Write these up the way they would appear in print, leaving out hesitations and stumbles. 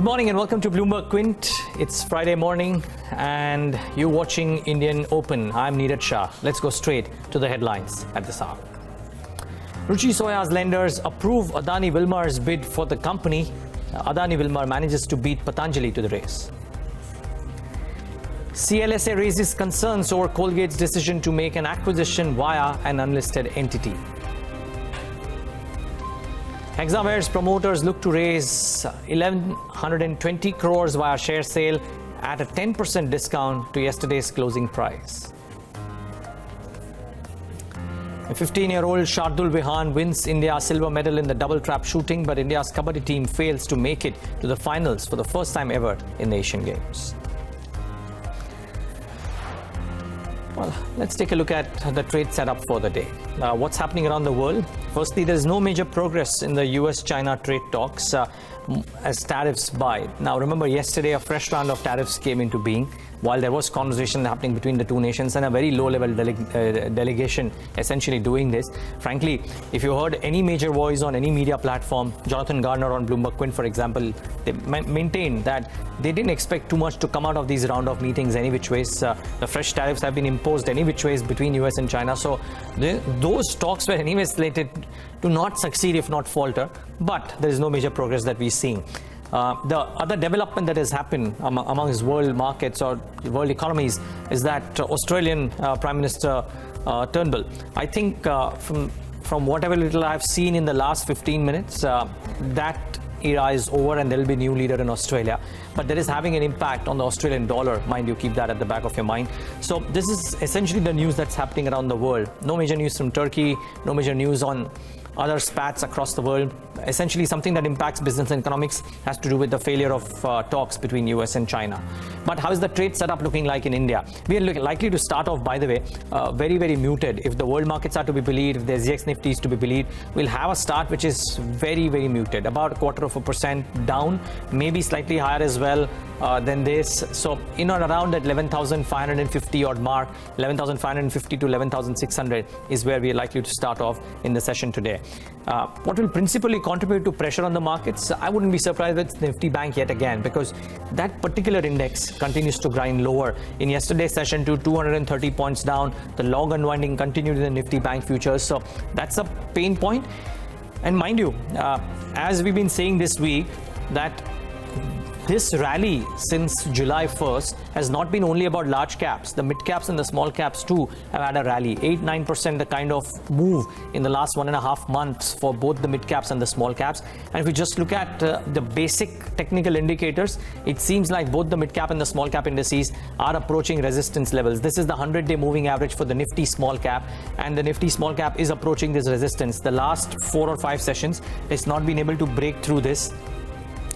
Good morning and welcome to Bloomberg Quint. It's Friday morning and you're watching Indian Open. I'm Neeraj Shah. Let's go straight to the headlines at this hour. Ruchi Soya's lenders approve Adani Wilmar's bid for the company. Adani Wilmar manages to beat Patanjali to the race. CLSA raises concerns over Colgate's decision to make an acquisition via an unlisted entity. Hexaware's promoters look to raise 1,120 crores via share sale at a 10% discount to yesterday's closing price. A 15-year-old Shardul Vihan wins India a silver medal in the double trap shooting, but India's Kabaddi team fails to make it to the finals for the first time ever in the Asian Games. Well, let's take a look at the trade setup for the day. What's happening around the world? Firstly, there is no major progress in the US-China trade talks as tariffs bite. Now, remember, yesterday a fresh round of tariffs came into being while there was conversation happening between the two nations and a very low-level delegation essentially doing this. Frankly, if you heard any major voice on any media platform, Jonathan Garner on Bloomberg Quint, for example, they maintained that they didn't expect too much to come out of these round of meetings any which ways. The fresh tariffs have been imposed any which ways between US and China. So those talks were anyway slated to not succeed if not falter, but there is no major progress that we're seeing. The other development that has happened amongst world markets or world economies is that Australian Prime Minister Turnbull, I think from whatever little I've seen in the last 15 minutes, that era is over and there will be a new leader in Australia. But that is having an impact on the Australian dollar. Mind you, keep that at the back of your mind. So this is essentially the news that's happening around the world. No major news from Turkey, no major news on other spats across the world. Essentially something that impacts business and economics has to do with the failure of talks between US and China. But how is the trade setup looking like in India? We are likely to start off, by the way, very, very muted. If the world markets are to be believed, if the SGX Nifty is to be believed, we'll have a start which is very, very muted, about 0.25% down, maybe slightly higher as well than this. So in or around that 11,550 odd mark, 11,550 to 11,600 is where we are likely to start off in the session today. What will principally contribute to pressure on the markets? I wouldn't be surprised with Nifty Bank yet again, because that particular index continues to grind lower. In yesterday's session to 230 points down, the long unwinding continued in the Nifty Bank futures. So that's a pain point. And mind you, as we've been saying this week, that this rally since July 1st has not been only about large caps. The mid caps and the small caps too have had a rally. 8-9% the kind of move in the last 1.5 months for both the mid caps and the small caps. And if we just look at the basic technical indicators, it seems like both the mid cap and the small cap indices are approaching resistance levels. This is the 100-day moving average for the Nifty small cap, and the Nifty small cap is approaching this resistance. The last 4 or 5 sessions, it's not been able to break through this.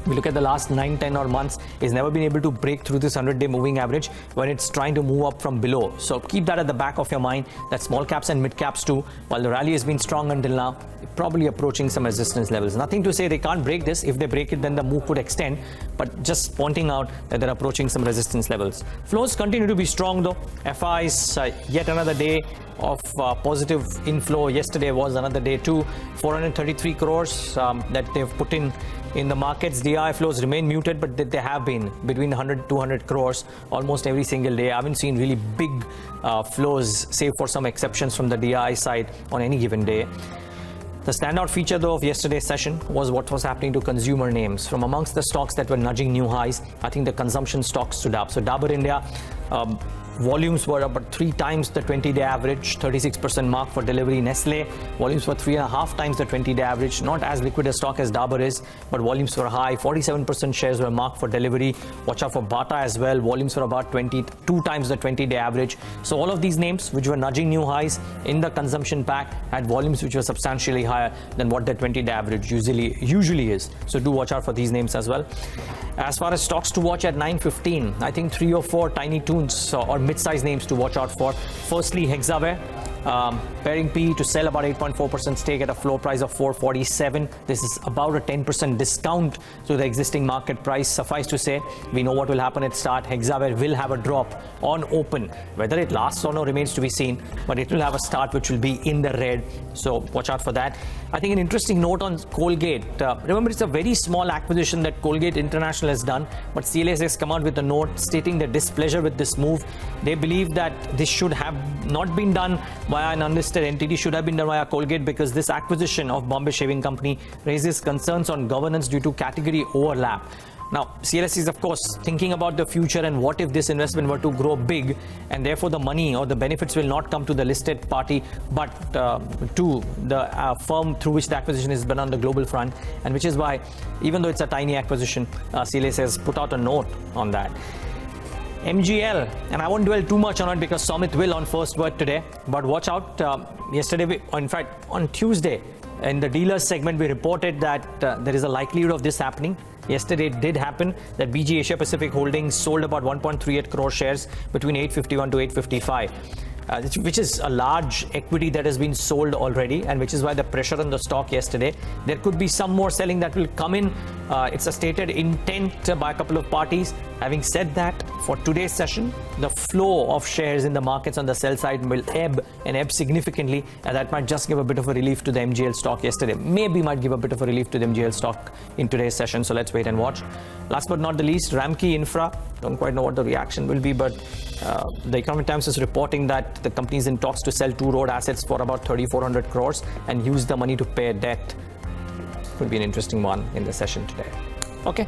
We look at the last 9, 10 or months, it's never been able to break through this 100-day moving average when it's trying to move up from below. So keep that at the back of your mind, that small caps and mid caps too, while the rally has been strong until now, probably approaching some resistance levels. Nothing to say they can't break this. If they break it, then the move could extend, but just pointing out that they're approaching some resistance levels. Flows continue to be strong though. FIs, yet another day of positive inflow. Yesterday was another day too. 433 crores that they've put in the markets. DI flows remain muted, but they have been between 100 200 crores almost every single day. I haven't seen really big flows, save for some exceptions from the DI side on any given day. The standout feature, though, of yesterday's session was what was happening to consumer names. From amongst the stocks that were nudging new highs, I think the consumption stocks stood up. So Dabur India, volumes were about 3 times the 20-day average, 36% mark for delivery. Nestle, volumes were 3.5 times the 20-day average. Not as liquid a stock as Dabur is, but volumes were high. 47% shares were marked for delivery. Watch out for Bata as well. Volumes were about 22 times the 20-day average. So all of these names, which were nudging new highs in the consumption pack, had volumes which were substantially higher than what the 20-day average usually is. So do watch out for these names as well. As far as stocks to watch at 9:15, I think 3 or 4 tiny tunes or mid-sized names to watch out for. Firstly, Hexaware. Pairing PE to sell about 8.4% stake at a floor price of 447. This is about a 10% discount to the existing market price. Suffice to say, we know what will happen at start. Hexaware will have a drop on open. Whether it lasts or not remains to be seen, but it will have a start which will be in the red. So watch out for that. I think an interesting note on Colgate. Remember, it's a very small acquisition that Colgate International has done, but CLS has come out with a note stating their displeasure with this move. They believe that this should have not been done via an unlisted entity, should have been done via Colgate, because this acquisition of Bombay Shaving Company raises concerns on governance due to category overlap. Now, CLS is, of course, thinking about the future and what if this investment were to grow big, and therefore the money or the benefits will not come to the listed party, but to the firm through which the acquisition has been on the global front, and which is why, even though it's a tiny acquisition, CLS has put out a note on that. MGL, and I won't dwell too much on it because Somit will on First Word today, but watch out. Yesterday, in fact, on Tuesday, in the dealers segment, we reported that there is a likelihood of this happening. Yesterday it did happen that BG Asia Pacific Holdings sold about 1.38 crore shares between 851 to 855. Which is a large equity that has been sold already, and which is why the pressure on the stock yesterday. There could be some more selling that will come in. It's a stated intent by a couple of parties. Having said that, for today's session, the flow of shares in the markets on the sell side will ebb significantly, and that might just give a bit of a relief to the MGL stock yesterday. Maybe might give a bit of a relief to the MGL stock in today's session, so let's wait and watch. Last but not the least, Ramkey Infra. Don't quite know what the reaction will be, but the Economic Times is reporting that the company is in talks to sell two road assets for about 3,400 crores and use the money to pay debt. Could be an interesting one in the session today. Okay,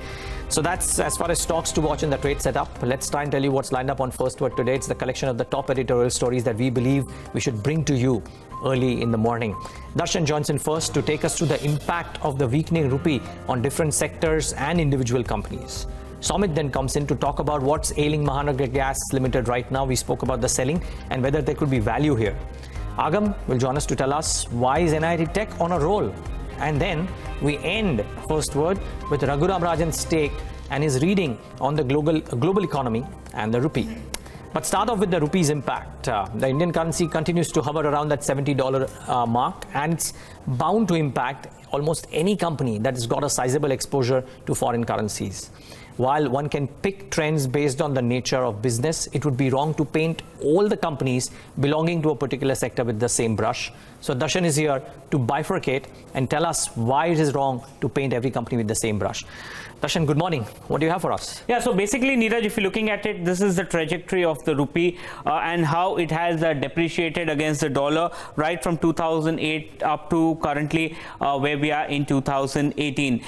so that's as far as stocks to watch in the trade setup. Let's try and tell you what's lined up on First Word today. It's the collection of the top editorial stories that we believe we should bring to you early in the morning. Darshan joins in first to take us through the impact of the weakening rupee on different sectors and individual companies. Somit then comes in to talk about what's ailing Mahanagar Gas Limited right now. We spoke about the selling and whether there could be value here. Agam will join us to tell us why is NIIT Tech on a roll. And then we end First Word with Raghuram Rajan's take and his reading on the global economy and the rupee. But start off with the rupee's impact. The Indian currency continues to hover around that $70 mark, and it's bound to impact almost any company that has got a sizable exposure to foreign currencies. While one can pick trends based on the nature of business, it would be wrong to paint all the companies belonging to a particular sector with the same brush. So Darshan is here to bifurcate and tell us why it is wrong to paint every company with the same brush. Darshan, good morning. What do you have for us? Yeah, so basically, Neeraj, if you're looking at it, this is the trajectory of the rupee and how it has depreciated against the dollar right from 2008 up to currently where we are in 2018.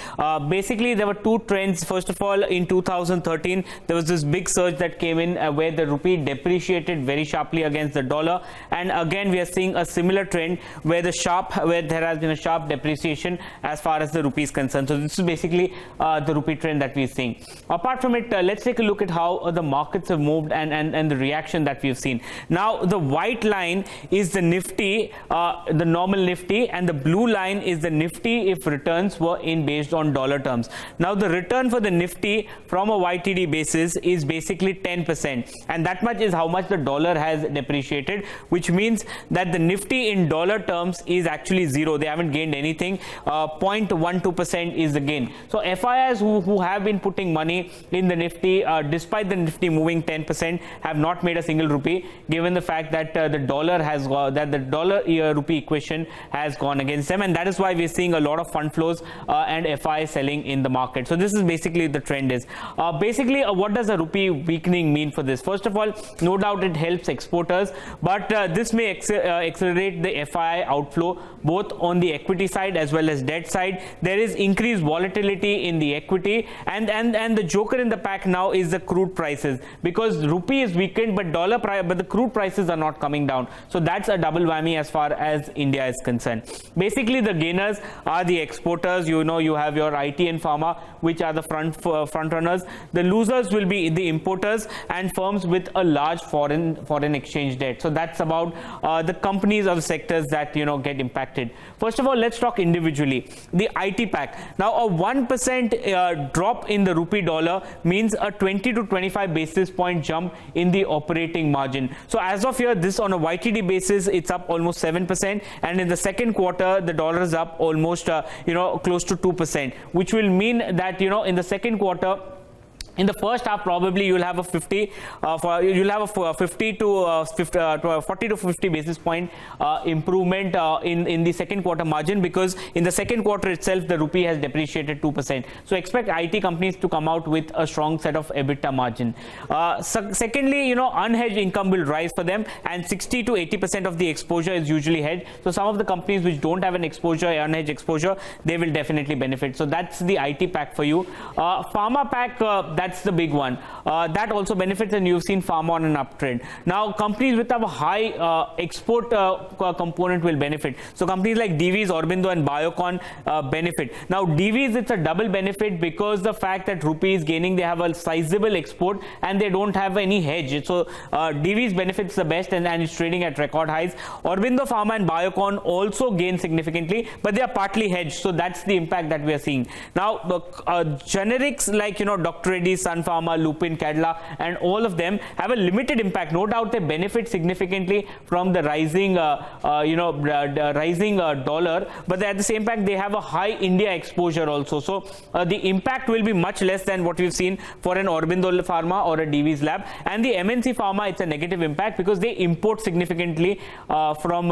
Basically, there were two trends. First of all, in 2013, there was this big surge that came in where the rupee depreciated very sharply against the dollar. And again, we are seeing a similar trend where there has been a sharp depreciation as far as the rupee is concerned. So this is basically the rupee trend that we're seeing. Apart from it, let's take a look at how the markets have moved and the reaction that we've seen. Now, the white line is the Nifty, the normal Nifty, and the blue line is the Nifty if returns were in based on dollar terms. Now, the return for the Nifty from a YTD basis is basically 10%, and that much is how much the dollar has depreciated, which means that the Nifty in dollar terms is actually zero. They haven't gained anything. 0.12% is the gain. So FIIs who have been putting money in the Nifty, despite the Nifty moving 10%, have not made a single rupee, given the fact that the dollar rupee equation has gone against them, and that is why we're seeing a lot of fund flows and FI selling in the market. So this is basically the trend is. What does a rupee weakening mean for this? First of all, no doubt it helps exporters, but this may accelerate the FI outflow both on the equity side as well as debt side. There is increased volatility in the equity, and the joker in the pack now is the crude prices, because rupee is weakened but the crude prices are not coming down. So that's a double whammy as far as India is concerned. Basically, the gainers are the exporters. You have your IT and pharma, which are the front runners. The losers will be the importers and firms with a large foreign exchange debt. So that's about the companies or the sectors that get impacted. First of all, let's talk individually. The IT pack. Now, a 1% drop in the rupee dollar means a 20 to 25 basis point jump in the operating margin. So as of here, this on a YTD basis, it's up almost 7%, and in the second quarter, the dollar is up almost close to 2%, which will mean that in the second quarter, in the first half, probably you'll have a 40 to 50 basis point improvement in the second quarter margin, because in the second quarter itself the rupee has depreciated 2%. So expect IT companies to come out with a strong set of EBITDA margin. Secondly, unhedged income will rise for them, and 60 to 80% of the exposure is usually hedged. So some of the companies which don't have an exposure, unhedged exposure, they will definitely benefit. So that's the IT pack for you. Pharma pack, that's the big one. That also benefits, and you've seen pharma on an uptrend. Now, companies with a high export component will benefit. So companies like Divi's, Aurobindo and Biocon benefit. Now, Divi's, it's a double benefit because the fact that rupee is gaining, they have a sizable export and they don't have any hedge. So Divi's benefits the best, and it's trading at record highs. Aurobindo Pharma and Biocon also gain significantly, but they are partly hedged. So that's the impact that we are seeing. Now, generics like Dr. Reddy's, Sun Pharma, Lupin, Cadila, and all of them have a limited impact. No doubt they benefit significantly from the rising dollar, but at the same time they have a high India exposure also. So the impact will be much less than what we've seen for an Aurobindo Pharma or a Divi's Lab. And the MNC Pharma, it's a negative impact because they import significantly from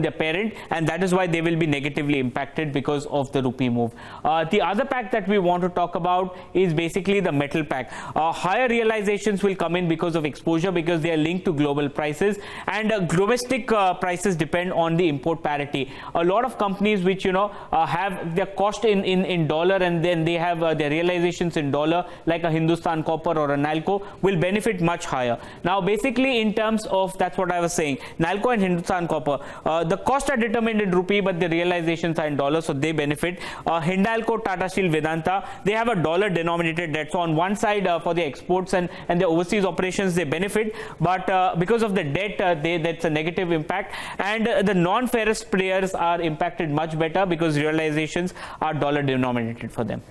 their parent, and that is why they will be negatively impacted because of the rupee move. The other pack that we want to talk about is basically the metal pack. Higher realizations will come in because of exposure, because they are linked to global prices, and domestic prices depend on the import parity. A lot of companies which have their cost in dollar, and then they have their realizations in dollar, like a Hindustan Copper or a Nalco, will benefit much higher. Now basically, in terms of, that's what I was saying, Nalco and Hindustan Copper, the costs are determined in rupee, but the realizations are in dollars, so they benefit. Hindalco, Tata Steel, Vedanta, they have a dollar denominated debt. So on one side, for the exports and the overseas operations, they benefit, but because of the debt, that's a negative impact. And the non-ferrous players are impacted much better because realizations are dollar denominated for them.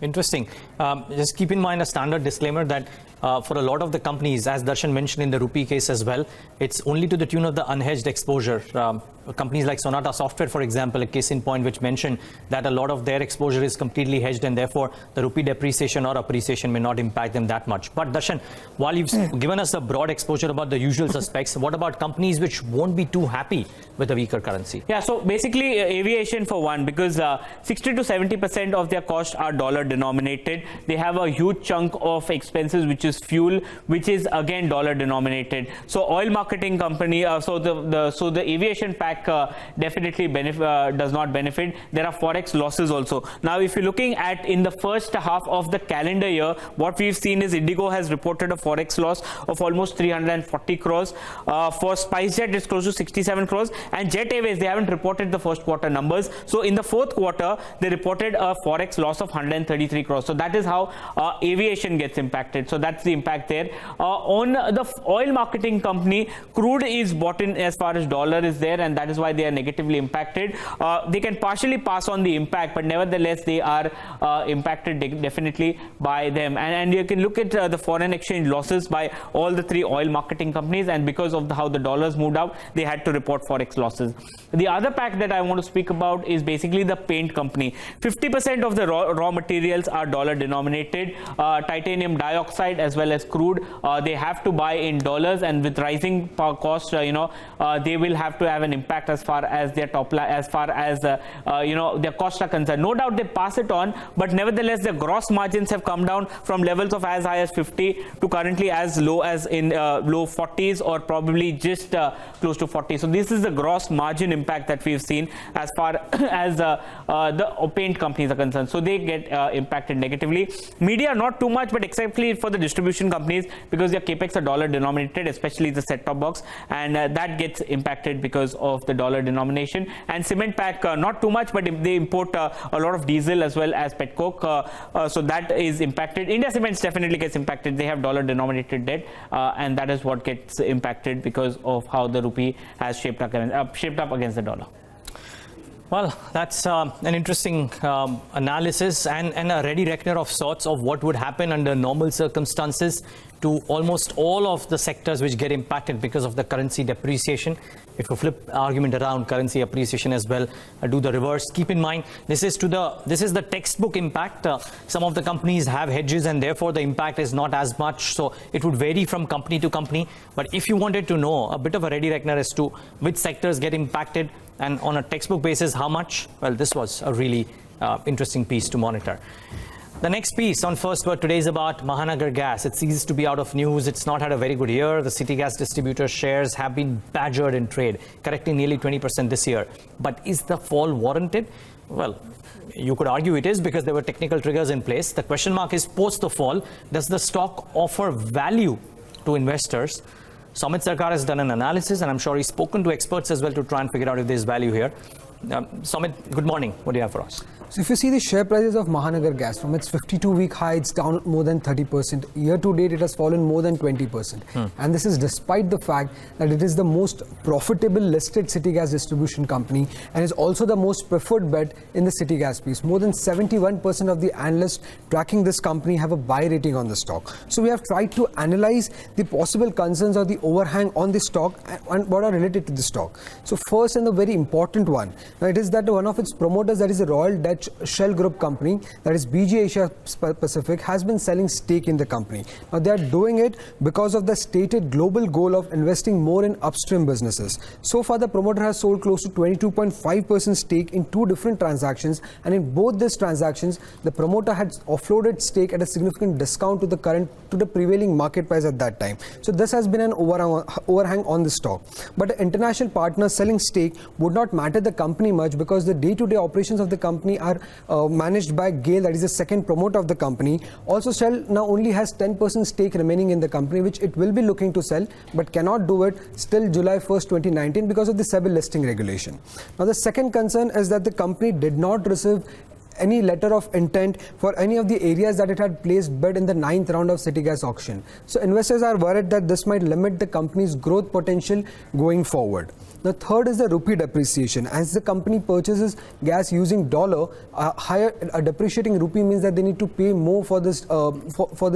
Interesting. Just keep in mind a standard disclaimer that for a lot of the companies, as Darshan mentioned in the rupee case as well, it's only to the tune of the unhedged exposure. Companies like Sonata Software, for example, a case in point which mentioned that a lot of their exposure is completely hedged, and therefore the rupee depreciation or appreciation may not impact them that much. But Darshan, while you've given us a broad exposure about the usual suspects, what about companies which won't be too happy with a weaker currency? Yeah, so basically aviation for one, because 60 to 70% of their costs are dollar denominated. They have a huge chunk of expenses which is fuel, which is again dollar denominated. So oil marketing company, so the aviation pack definitely does not benefit. There are forex losses also. Now, if you're looking at in the first half of the calendar year, what we've seen is Indigo has reported a forex loss of almost 340 crores. For SpiceJet, it's close to 67 crores, and Jet Airways, they haven't reported the first quarter numbers. So in the fourth quarter, they reported a forex loss of 133 crores. So that is how aviation gets impacted. So that's the impact there. On the oil marketing company, crude is bought in as far as dollar is there, and that is why they are negatively impacted. They can partially pass on the impact, but nevertheless they are impacted definitely by them. And you can look at the foreign exchange losses by all the three oil marketing companies, and because of how the dollars moved out, they had to report forex losses. The other pack that I want to speak about is basically the paint company. 50% of the raw materials are dollar denominated. Titanium dioxide as well as crude, they have to buy in dollars, and with rising costs, they will have to have an impact as far as their top line, as far as their costs are concerned. No doubt they pass it on, but nevertheless the gross margins have come down from levels of as high as 50 to currently as low as in low 40s, or probably just close to 40. So this is the gross margin impact that we've seen as far as the paint companies are concerned. So they get impacted negatively. Media, not too much, but exceptly for the distribution companies, because their capex are dollar denominated, especially the set-top box, and that gets impacted because of the dollar denomination. And cement pack, not too much, but they import a lot of diesel as well as petcoke, so that is impacted. India Cements definitely gets impacted. They have dollar denominated debt, and that is what gets impacted because of how the rupee has shaped up against the dollar. Well, that's an interesting analysis and a ready reckoner of sorts of what would happen under normal circumstances to almost all of the sectors which get impacted because of the currency depreciation. If you flip argument around currency appreciation as well, do the reverse. Keep in mind, this is the textbook impact. Some of the companies have hedges and therefore the impact is not as much. So it would vary from company to company. But if you wanted to know a bit of a ready reckoner as to which sectors get impacted and on a textbook basis, how much? Well, this was a really interesting piece to monitor. The next piece on First Word today is about Mahanagar Gas. It ceases to be out of news. It's not had a very good year. The city gas distributor shares have been badgered in trade, correcting nearly 20% this year. But is the fall warranted? Well, you could argue it is because there were technical triggers in place. The question mark is post the fall, does the stock offer value to investors? Sumit Sarkar has done an analysis, and I'm sure he's spoken to experts as well to try and figure out if there's value here. Sumit, good morning. What do you have for us? So if you see the share prices of Mahanagar Gas, from its 52-week high, it's down more than 30%. Year to date, it has fallen more than 20%. And this is despite the fact that it is the most profitable listed city gas distribution company and is also the most preferred bet in the city gas space. More than 71% of the analysts tracking this company have a buy rating on the stock. So we have tried to analyze the possible concerns or the overhang on the stock and what are related to the stock. So first, and the very important one, it is that one of its promoters, that is the Royal Dutch Shell Group company, that is BG Asia Pacific, has been selling stake in the company. Now they are doing it because of the stated global goal of investing more in upstream businesses. So far the promoter has sold close to 22.5% stake in two different transactions, and in both these transactions the promoter had offloaded stake at a significant discount to the prevailing market price at that time. So this has been an overhang on the stock. But the international partners selling stake would not matter the company much because the day-to-day operations of the company are managed by GAIL, that is the second promoter of the company. Also, Shell now only has 10% stake remaining in the company, which it will be looking to sell, but cannot do it till July 1st, 2019 because of the SEBI listing regulation. Now, the second concern is that the company did not receive any letter of intent for any of the areas that it had placed bid in the 9th round of city gas auction. So investors are worried that this might limit the company's growth potential going forward. The third is the rupee depreciation. As the company purchases gas using dollar, a depreciating rupee means that they need to pay more for this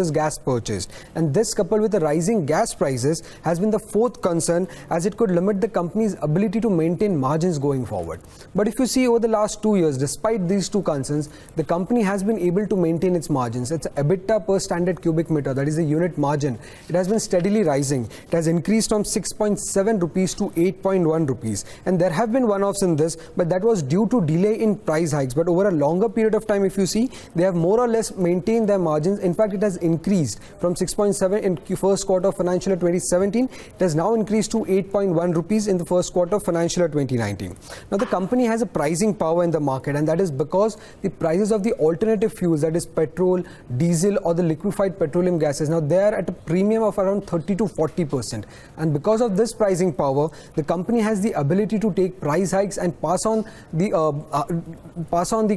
gas purchased. And this, coupled with the rising gas prices, has been the fourth concern, as it could limit the company's ability to maintain margins going forward. But if you see over the last 2 years, despite these two concerns, the company has been able to maintain its margins. Its EBITDA per standard cubic meter, that is the unit margin, it has been steadily rising. It has increased from 6.7 rupees to 8.1 rupees. And there have been one-offs in this, but that was due to delay in price hikes. But over a longer period of time, if you see, they have more or less maintained their margins. In fact, it has increased from 6.7 in first quarter of financial year 2017. It has now increased to 8.1 rupees in the first quarter of financial year 2019. Now, the company has a pricing power in the market, and that is because the prices of the alternative fuels, that is petrol, diesel, or the liquefied petroleum gases, now they are at a premium of around 30 to 40%. And because of this pricing power, the company has the ability to take price hikes and pass on the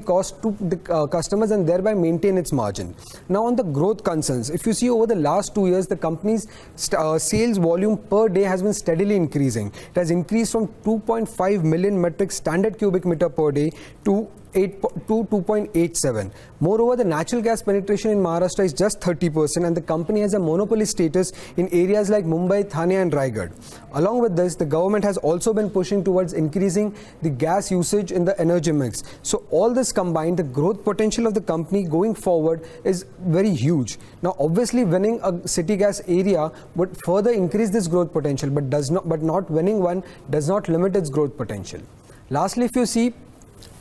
cost to the customers and thereby maintain its margin. Now, on the growth concerns, if you see over the last 2 years, the company's sales volume per day has been steadily increasing. It has increased from 2.5 million metric standard cubic meter per day to 2.87. Moreover, the natural gas penetration in Maharashtra is just 30%, and the company has a monopoly status in areas like Mumbai, Thane and Raigad. Along with this, the government has also been pushing towards increasing the gas usage in the energy mix. So all this combined, the growth potential of the company going forward is very huge. Now, obviously, winning a city gas area would further increase this growth potential, but not winning one does not limit its growth potential. Lastly, if you see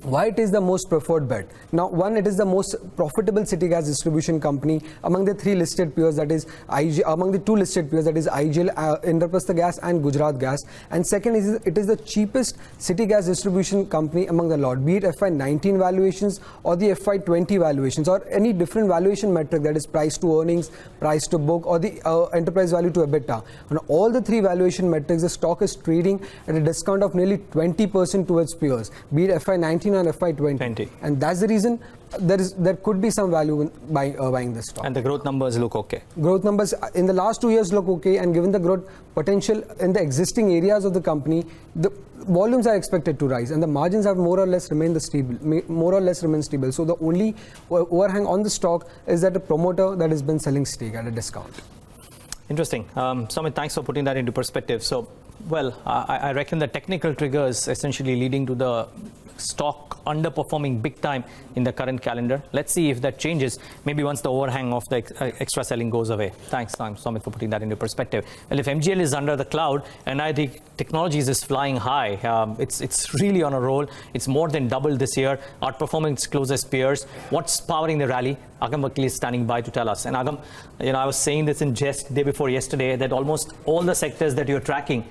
why it is the most preferred bet. Now, one, it is the most profitable city gas distribution company among the three listed peers, that is among the two listed peers, that is IGL, Indraprastha Gas and Gujarat Gas. And second, it is the cheapest city gas distribution company among the lot, be it FY19 valuations or the FY20 valuations or any different valuation metric, that is price to earnings, price to book, or the enterprise value to EBITDA. On all the three valuation metrics, the stock is trading at a discount of nearly 20% to its peers, be it FY19 FY19 and FY20. And that's the reason there could be some value in buying this stock. And the growth numbers look okay. Growth numbers in the last 2 years look okay, and given the growth potential in the existing areas of the company, the volumes are expected to rise, and the margins have more or less remained stable. So the only overhang on the stock is that the promoter that has been selling stake at a discount. Interesting. Samit, thanks for putting that into perspective. So, well, I reckon the technical triggers essentially leading to the stock underperforming big time in the current calendar. Let's see if that changes, maybe once the overhang of the extra selling goes away. Thanks, Samit, for putting that into perspective. Well, if MGL is under the cloud and NIIT Technologies is flying high, it's really on a roll. It's more than doubled this year, outperforming its closest peers. What's powering the rally? Agam Vakil is standing by to tell us. And Agam, I was saying this in jest day before yesterday, that almost all the sectors that you're tracking,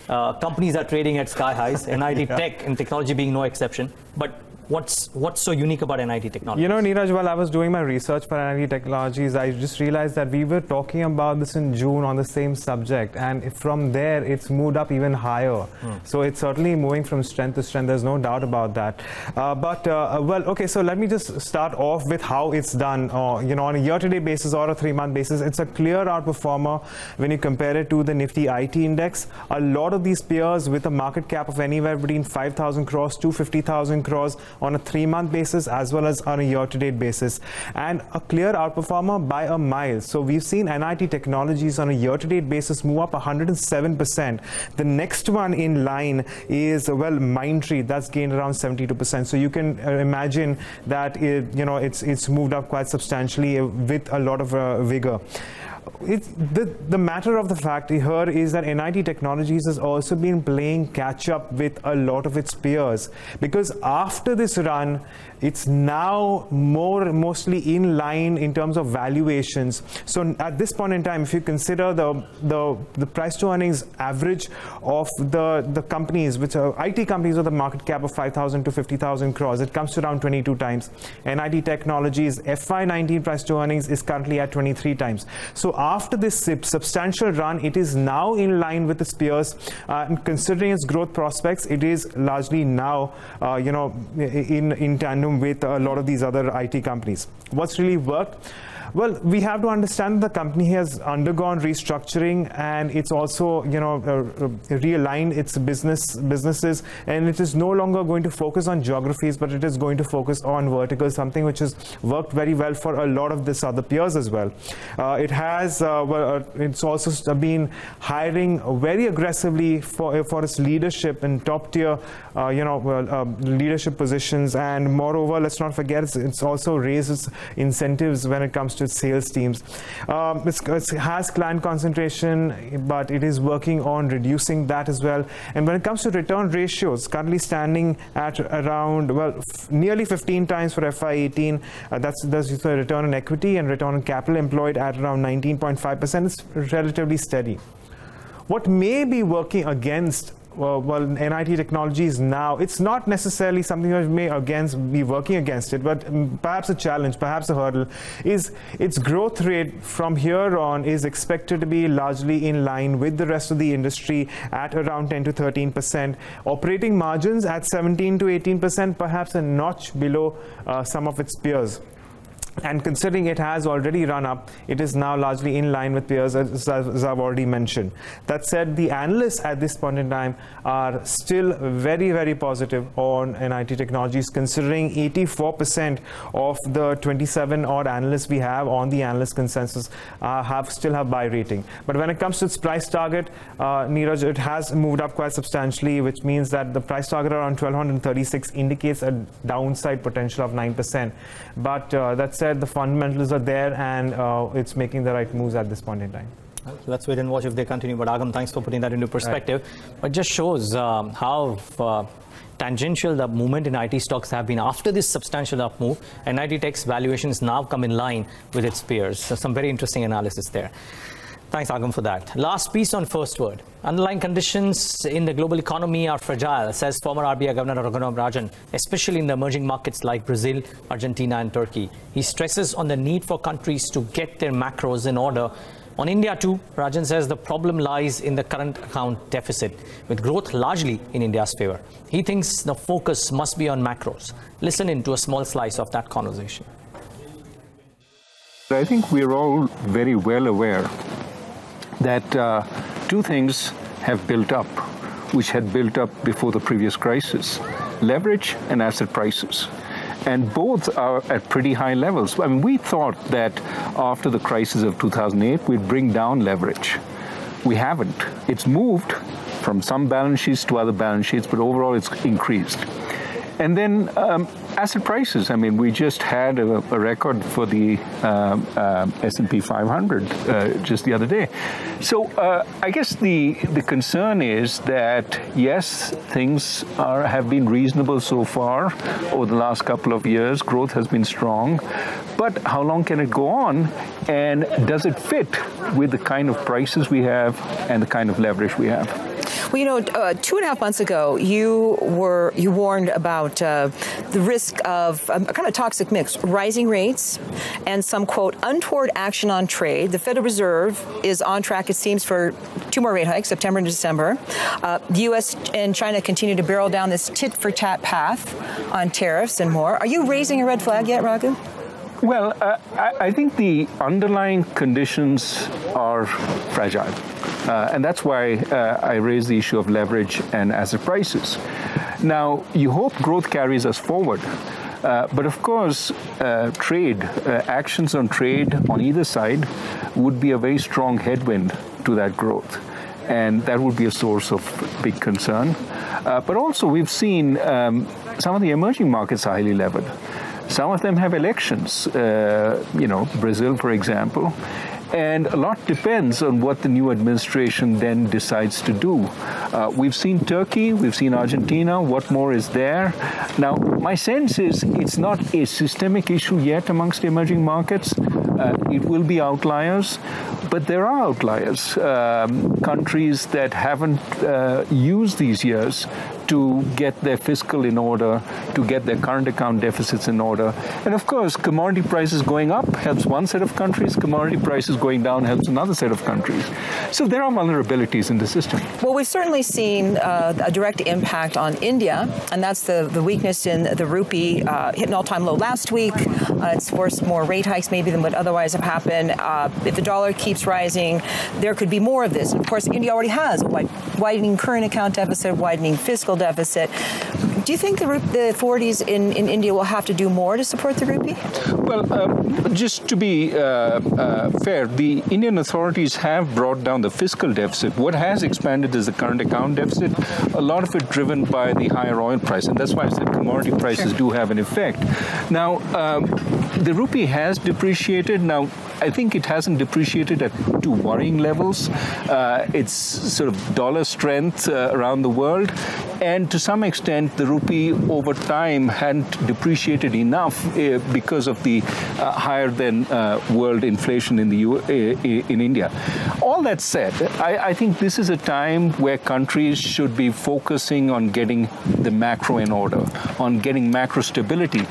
companies are trading at sky highs, NIIT Tech and technology being no exception. But what's so unique about NIIT Technologies? Neeraj, while I was doing my research for NIIT Technologies, I just realized that we were talking about this in June on the same subject, and from there it's moved up even higher. So it's certainly moving from strength to strength. There's no doubt about that. Well, okay, so let me just start off with how it's done. On a year-to-date basis or a 3-month basis, it's a clear outperformer when you compare it to the Nifty IT index. A lot of these peers with a market cap of anywhere between 5,000 crores to 50,000 crores on a 3-month basis as well as on a year-to-date basis, and a clear outperformer by a mile. So we've seen NIIT Technologies on a year-to-date basis move up 107%. The next one in line is, well, Mindtree, that's gained around 72%. So you can imagine that it's moved up quite substantially with a lot of vigor. The matter of the fact here is that NIIT Technologies has also been playing catch up with a lot of its peers, because after this run, it's now mostly in line in terms of valuations. So at this point in time, if you consider the price to earnings average of the companies, which are IT companies with a market cap of 5,000 to 50,000 crores, it comes to around 22 times. NIIT Technologies FY19 price to earnings is currently at 23 times. So after this substantial run, it is now in line with its peers. Considering its growth prospects, it is largely now in tandem with a lot of these other IT companies. What's really worked? Well, we have to understand the company has undergone restructuring, and it's also, realigned its businesses, and it is no longer going to focus on geographies, but it is going to focus on verticals, something which has worked very well for a lot of this other peers as well. It has, it's also been hiring very aggressively for its leadership in top tier, leadership positions, and moreover, let's not forget, it's also raised its incentives when it comes to its sales teams. It has client concentration, but it is working on reducing that as well. And when it comes to return ratios, currently standing at around, nearly 15 times for FY18. That's the return on equity, and return on capital employed at around 19.5%. It's relatively steady. What may be working against NIIT Technologies now, it's not necessarily something that may be working against it, but perhaps a challenge, perhaps a hurdle, is its growth rate from here on is expected to be largely in line with the rest of the industry at around 10 to 13%. Operating margins at 17 to 18%, perhaps a notch below some of its peers. And considering it has already run up, it is now largely in line with peers, as I've already mentioned. That said, the analysts at this point in time are still very, very positive on NIIT Technologies, considering 84% of the 27 odd analysts we have on the analyst consensus still have buy rating. But when it comes to its price target, Neeraj, it has moved up quite substantially, which means that the price target around 1,236 indicates a downside potential of 9%. But that said, the fundamentals are there, and it's making the right moves at this point in time. Let's wait and watch if they continue. But Agam, thanks for putting that into perspective. Right. But just shows how tangential the movement in IT stocks have been after this substantial up move, and NIIT Tech's valuations now come in line with its peers. So some very interesting analysis there. Thanks, Agam, for that. Last piece on First Word. Underlying conditions in the global economy are fragile, says former RBI Governor Raghuram Rajan, especially in the emerging markets like Brazil, Argentina and Turkey. He stresses on the need for countries to get their macros in order On India too, Rajan says the problem lies in the current account deficit, with growth largely in India's favor. He thinks the focus must be on macros. Listen in to a small slice of that conversation. I think we're all very well aware that two things have built up, which had built up before the previous crisis: leverage and asset prices. And both are at pretty high levels. I mean, we thought that after the crisis of 2008, we'd bring down leverage. We haven't. It's moved from some balance sheets to other balance sheets, but overall it's increased. And then asset prices. I mean, we just had a record for the S&P 500 just the other day. So I guess the concern is that, yes, things have been reasonable so far over the last couple of years. Growth has been strong. But how long can it go on? And does it fit with the kind of prices we have and the kind of leverage we have? Well, you know, 2.5 months ago, you warned about the risk of a kind of toxic mix, rising rates and some, quote, untoward action on trade. The Federal Reserve is on track, it seems, for 2 more rate hikes, September and December. The U.S. and China continue to barrel down this tit-for-tat path on tariffs and more. Are you raising a red flag yet, Raghu? Well, I think the underlying conditions are fragile. And that's why I raised the issue of leverage and asset prices. Now, you hope growth carries us forward. But of course, actions on trade on either side would be a very strong headwind to that growth. And that would be a source of big concern. But also, we've seen some of the emerging markets are highly levered. Some of them have elections, Brazil, for example. And a lot depends on what the new administration then decides to do. We've seen Turkey, we've seen Argentina, what more is there? Now, my sense is it's not a systemic issue yet amongst the emerging markets. It will be outliers, but there are outliers. Countries that haven't used these years to get their fiscal in order, to get their current account deficits in order. And of course, commodity prices going up helps one set of countries, commodity prices going down helps another set of countries. So there are vulnerabilities in the system. Well, we've certainly seen a direct impact on India, and that's the weakness in the rupee hit an all-time low last week. It's forced more rate hikes maybe than would otherwise have happened. If the dollar keeps rising, there could be more of this. And of course, India already has a widening current account deficit, widening fiscal deficit. Do you think the authorities in India will have to do more to support the rupee? Well, just to be fair, the Indian authorities have brought down the fiscal deficit. What has expanded is the current account deficit, a lot of it driven by the higher oil price. And that's why I said commodity prices do have an effect. Now, the rupee has depreciated. Now, I think it hasn't depreciated at too worrying levels. It's sort of dollar strength around the world. And to some extent, the rupee over time hadn't depreciated enough because of the higher than world inflation in in India. All that said, I think this is a time where countries should be focusing on getting the macro in order, on getting macro stability.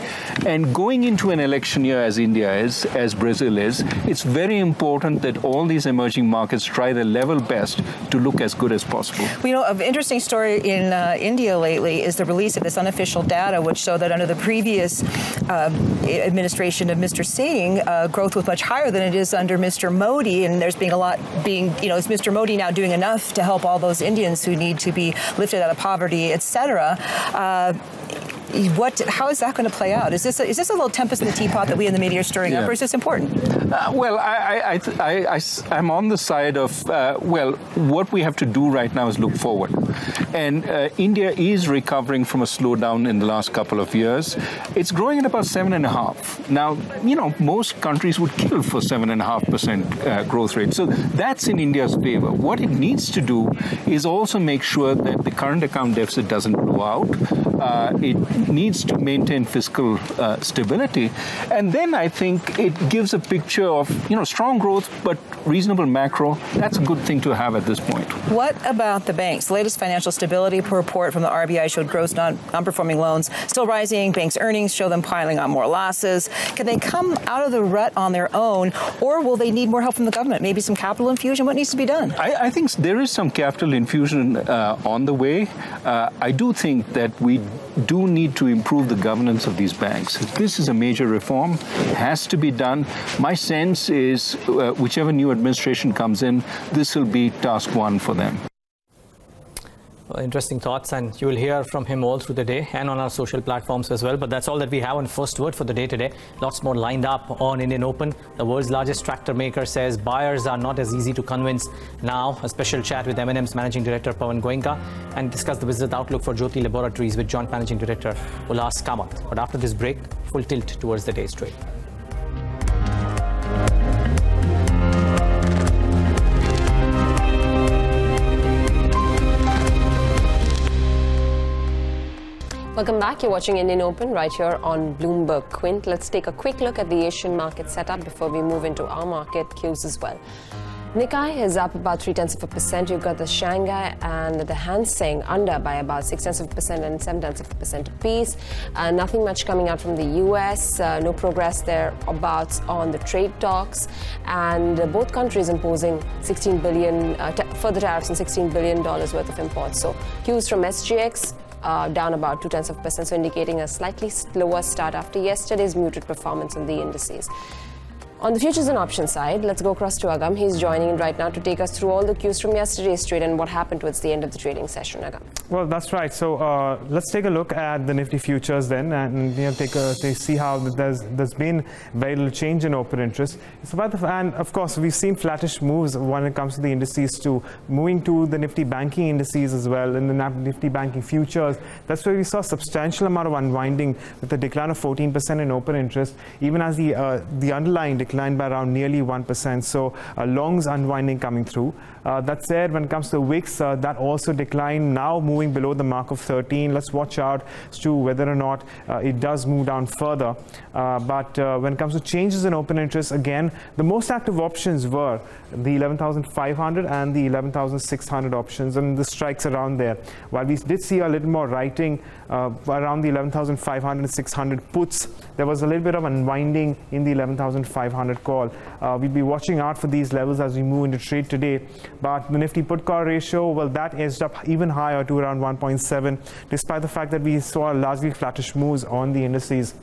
And going into an election year as India is, as Brazil is, it's very important that all these emerging markets try their level best to look as good as possible. Well, you know, an interesting story in India lately is the release of this unofficial data, which showed that under the previous administration of Mr. Singh, growth was much higher than it is under Mr. Modi, and there's being a lot is Mr. Modi now doing enough to help all those Indians who need to be lifted out of poverty, et cetera? How is that going to play out? Is this a little tempest in the teapot that we in the media are stirring up, or is this important? Well, I'm on the side of, what we have to do right now is look forward. And India is recovering from a slowdown in the last couple of years. It's growing at about 7.5%. Now, most countries would kill for 7.5% growth rate. So that's in India's favor. What it needs to do is also make sure that the current account deficit doesn't blow out, it needs to maintain fiscal stability. And then I think it gives a picture of, strong growth, but reasonable macro. That's a good thing to have at this point. What about the banks? The latest financial stability report from the RBI showed gross non-performing loans still rising. Banks' earnings show them piling on more losses. Can they come out of the rut on their own, or will they need more help from the government? Maybe some capital infusion? What needs to be done? I think there is some capital infusion on the way. I do think that we do need to improve the governance of these banks. This is a major reform, has to be done. My sense is whichever new administration comes in, this will be task one for them. Interesting thoughts, and you will hear from him all through the day and on our social platforms as well. But that's all that we have on First Word for the day today. Lots more lined up on Indian Open. The world's largest tractor maker says buyers are not as easy to convince now. A special chat with M&M's Managing Director Pawan Goenka, and discuss the business outlook for Jyothy Laboratories with Joint Managing Director Ullas Kamath. But after this break, full tilt towards the day's trade. Welcome back. You're watching Indian Open right here on Bloomberg Quint. Let's take a quick look at the Asian market setup before we move into our market cues as well. Nikkei is up about 0.3%. You've got the Shanghai and the Hang Seng under by about 0.6% and 0.7% apiece. Nothing much coming out from the US. No progress there about on the trade talks. And both countries imposing $16 billion further tariffs and $16 billion worth of imports. So cues from SGX. Down about 0.2%, so indicating a slightly slower start after yesterday's muted performance on the indices. On the futures and options side, let's go across to Agam. He's joining in right now to take us through all the cues from yesterday's trade and what happened towards the end of the trading session. Agam. Well, that's right. So let's take a look at the Nifty futures then, and see how there's been very little change in open interest. It's about and of course we've seen flattish moves when it comes to the indices too, moving to the Nifty banking indices as well. In the Nifty banking futures, that's where we saw a substantial amount of unwinding with a decline of 14% in open interest, even as the underlying declined by around nearly 1%. So longs unwinding coming through. That said, when it comes to WIX, that also declined, now moving below the mark of 13. Let's watch out as to whether or not it does move down further. But when it comes to changes in open interest, again, the most active options were the 11,500 and the 11,600 options, and the strikes around there. While we did see a little more writing around the 11,500 and 600 puts, there was a little bit of unwinding in the 11,500 call. We'll be watching out for these levels as we move into trade today. But the Nifty put call ratio, well, that edged up even higher to around 1.7, despite the fact that we saw largely flattish moves on the indices.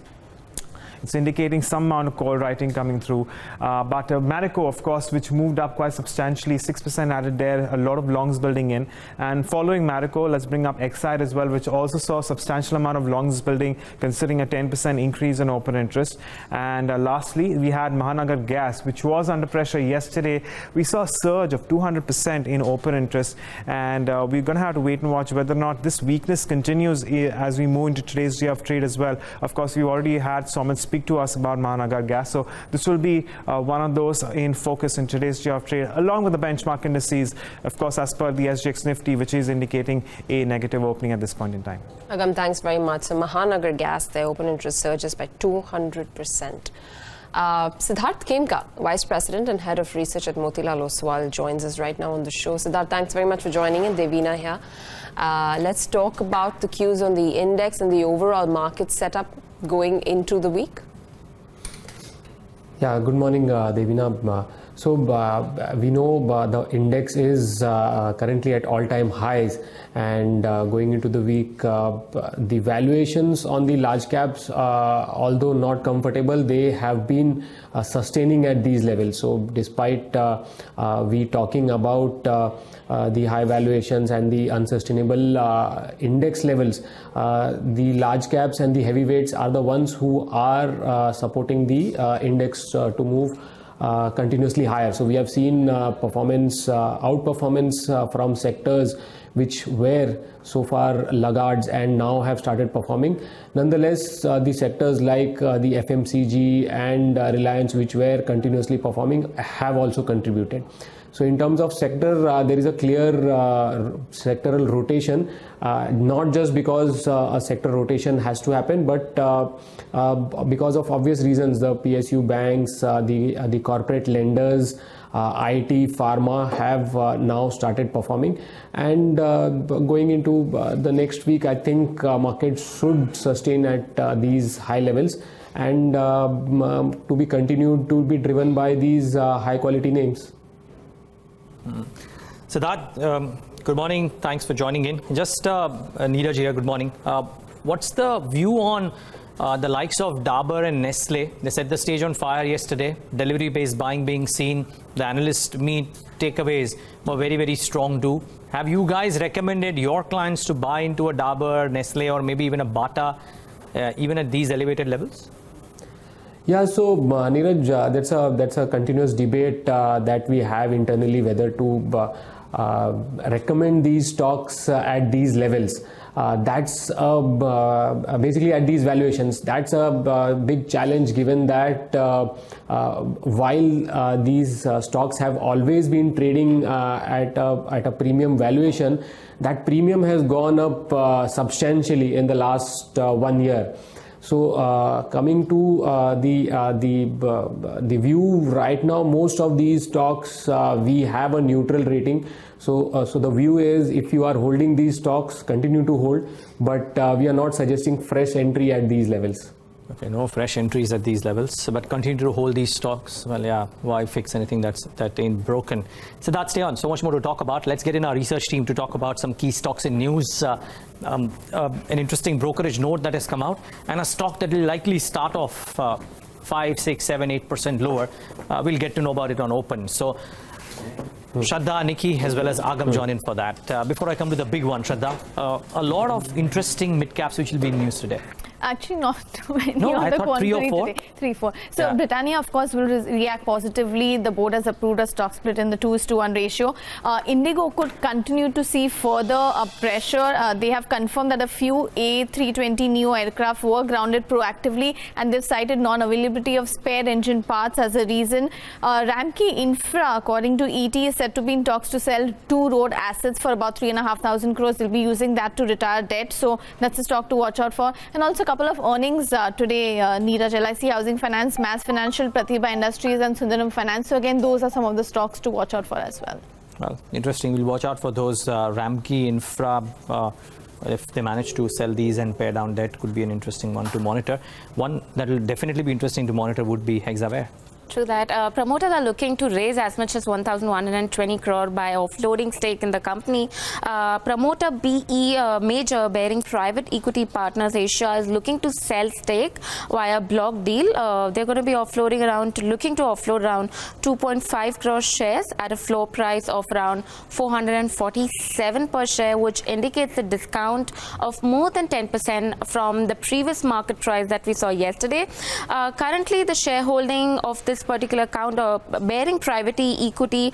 It's indicating some amount of call writing coming through. But Marico, of course, which moved up quite substantially, 6% added there, a lot of longs building in. And following Marico, let's bring up Exide as well, which also saw a substantial amount of longs building, considering a 10% increase in open interest. And lastly, we had Mahanagar Gas, which was under pressure yesterday. We saw a surge of 200% in open interest. And we're going to have to wait and watch whether or not this weakness continues as we move into today's day of trade as well. Of course, we already had Somit speak to us about Mahanagar Gas. So this will be one of those in focus in today's day of trade, along with the benchmark indices, of course, as per the SGX Nifty, which is indicating a negative opening at this point in time. Agam, thanks very much. So Mahanagar Gas, their open interest surges by 200%. Siddharth Goenka, Vice President and Head of Research at Motilal Oswal, joins us right now on the show. Siddharth, thanks very much for joining in. Devina here. Let's talk about the cues on the index and the overall market setup going into the week. Yeah, good morning, Devina. So we know the index is currently at all-time highs, and going into the week, the valuations on the large caps, although not comfortable, they have been sustaining at these levels. So despite we talking about the high valuations and the unsustainable index levels, the large caps and the heavyweights are the ones who are supporting the index to move continuously higher. So we have seen outperformance from sectors which were so far laggards and now have started performing. Nonetheless, the sectors like the FMCG and Reliance, which were continuously performing, have also contributed. So in terms of sector, there is a clear sectoral rotation, not just because a sector rotation has to happen, but because of obvious reasons. The PSU banks, the corporate lenders, IT, pharma have now started performing, and going into the next week, I think markets should sustain at these high levels, and to be continued to be driven by these high quality names. Siddharth, good morning. Thanks for joining in. Just Neeraj here, good morning. What's the view on the likes of Dabur and Nestle? They set the stage on fire yesterday. Delivery-based buying being seen. The analyst meet takeaways were very, very strong too. Have you guys recommended your clients to buy into a Dabur, Nestle, or maybe even a Bata, even at these elevated levels? Yeah, so Neeraj, that's a continuous debate that we have internally, whether to recommend these stocks at these levels. That's basically at these valuations. That's a big challenge, given that while these stocks have always been trading at a premium valuation, that premium has gone up substantially in the last 1 year. So coming to the view right now, most of these stocks we have a neutral rating. So the view is, if you are holding these stocks, continue to hold, but we are not suggesting fresh entry at these levels. Okay, no fresh entries at these levels, but continue to hold these stocks. Well, yeah, why fix anything that ain't broken? So that's stay on. So much more to talk about. Let's get in our research team to talk about some key stocks in news. An interesting brokerage note that has come out, and a stock that will likely start off 5, 6, 7, 8% lower. We'll get to know about it on open. So Shraddha, Nikki, as well as Agam join in for that. Before I come to the big one, Shraddha, a lot of interesting mid-caps which will be in news today. Actually, not too many. No, I thought 3 or 4. Today. 3, 4. So yeah. Britannia, of course, will react positively. The board has approved a stock split in the 2:1 ratio. Indigo could continue to see further pressure. They have confirmed that a few A320 neo aircraft were grounded proactively, and they've cited non-availability of spare engine parts as a reason. Ramki Infra, according to ET, is said to be in talks to sell 2 road assets for about 3,500 crores. They'll be using that to retire debt. So that's a stock to watch out for. And also couple of earnings today, Neeraj, LIC Housing Finance, Mass Financial, Pratibha Industries and Sundaram Finance. So again, those are some of the stocks to watch out for as well. Well, interesting. We'll watch out for those. Ramki Infra, if they manage to sell these and pay down debt, could be an interesting one to monitor. One that will definitely be interesting to monitor would be Hexaware. True that. Promoters are looking to raise as much as 1,120 crore by offloading stake in the company. Promoter BE Major, bearing private equity partners Asia, is looking to sell stake via block deal. They're going to be looking to offload around 2.5 crore shares at a floor price of around 447 per share, which indicates a discount of more than 10% from the previous market price that we saw yesterday. Currently, the shareholding of this particular counter, bearing private equity,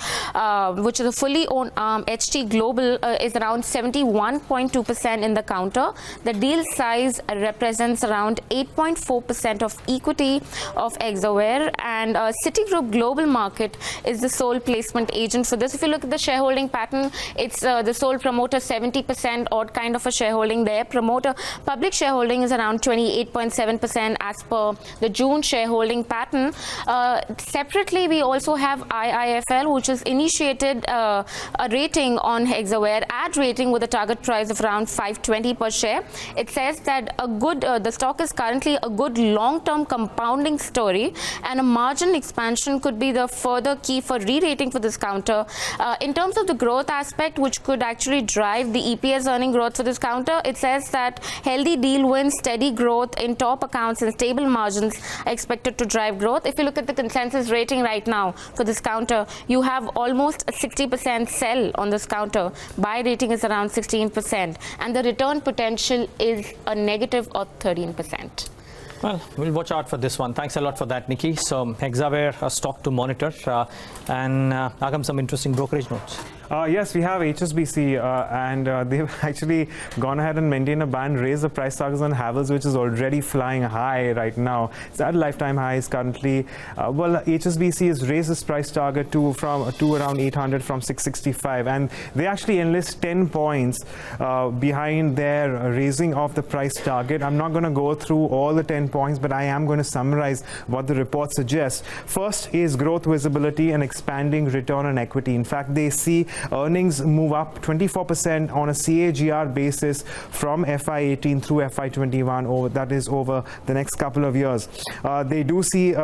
which is a fully owned arm, HT Global, is around 71.2% in the counter. The deal size represents around 8.4% of equity of Hexaware, and Citigroup Global Market is the sole placement agent for this. If you look at the shareholding pattern, it's the sole promoter 70% odd kind of a shareholding there. Promoter public shareholding is around 28.7% as per the June shareholding pattern. Separately, we also have IIFL, which has initiated a rating on Hexaware, ad rating with a target price of around 520 per share. It says that the stock is currently a good long-term compounding story, and a margin expansion could be the further key for re-rating for this counter. In terms of the growth aspect, which could actually drive the EPS earning growth for this counter, it says that healthy deal wins, steady growth in top accounts and stable margins are expected to drive growth. If you look at the consensus rating right now for this counter, you have almost a 60% sell on this counter. Buy rating is around 16%, and the return potential is a negative of 13%. Well, we'll watch out for this one. Thanks a lot for that, Nikki. So Hexaware, a stock to monitor, and Agam, some interesting brokerage notes. Yes, we have HSBC, and they've actually gone ahead and maintained a band, raised the price targets on Havells, which is already flying high right now. It's at lifetime highs currently. Well, HSBC has raised its price target to around 800 from 665, and they actually enlist 10 points behind their raising of the price target. I'm not going to go through all the 10 points, but I am going to summarize what the report suggests. First is growth visibility and expanding return on equity. In fact, they see earnings move up 24% on a CAGR basis from FY18 through FY21, that is over the next couple of years. They do see,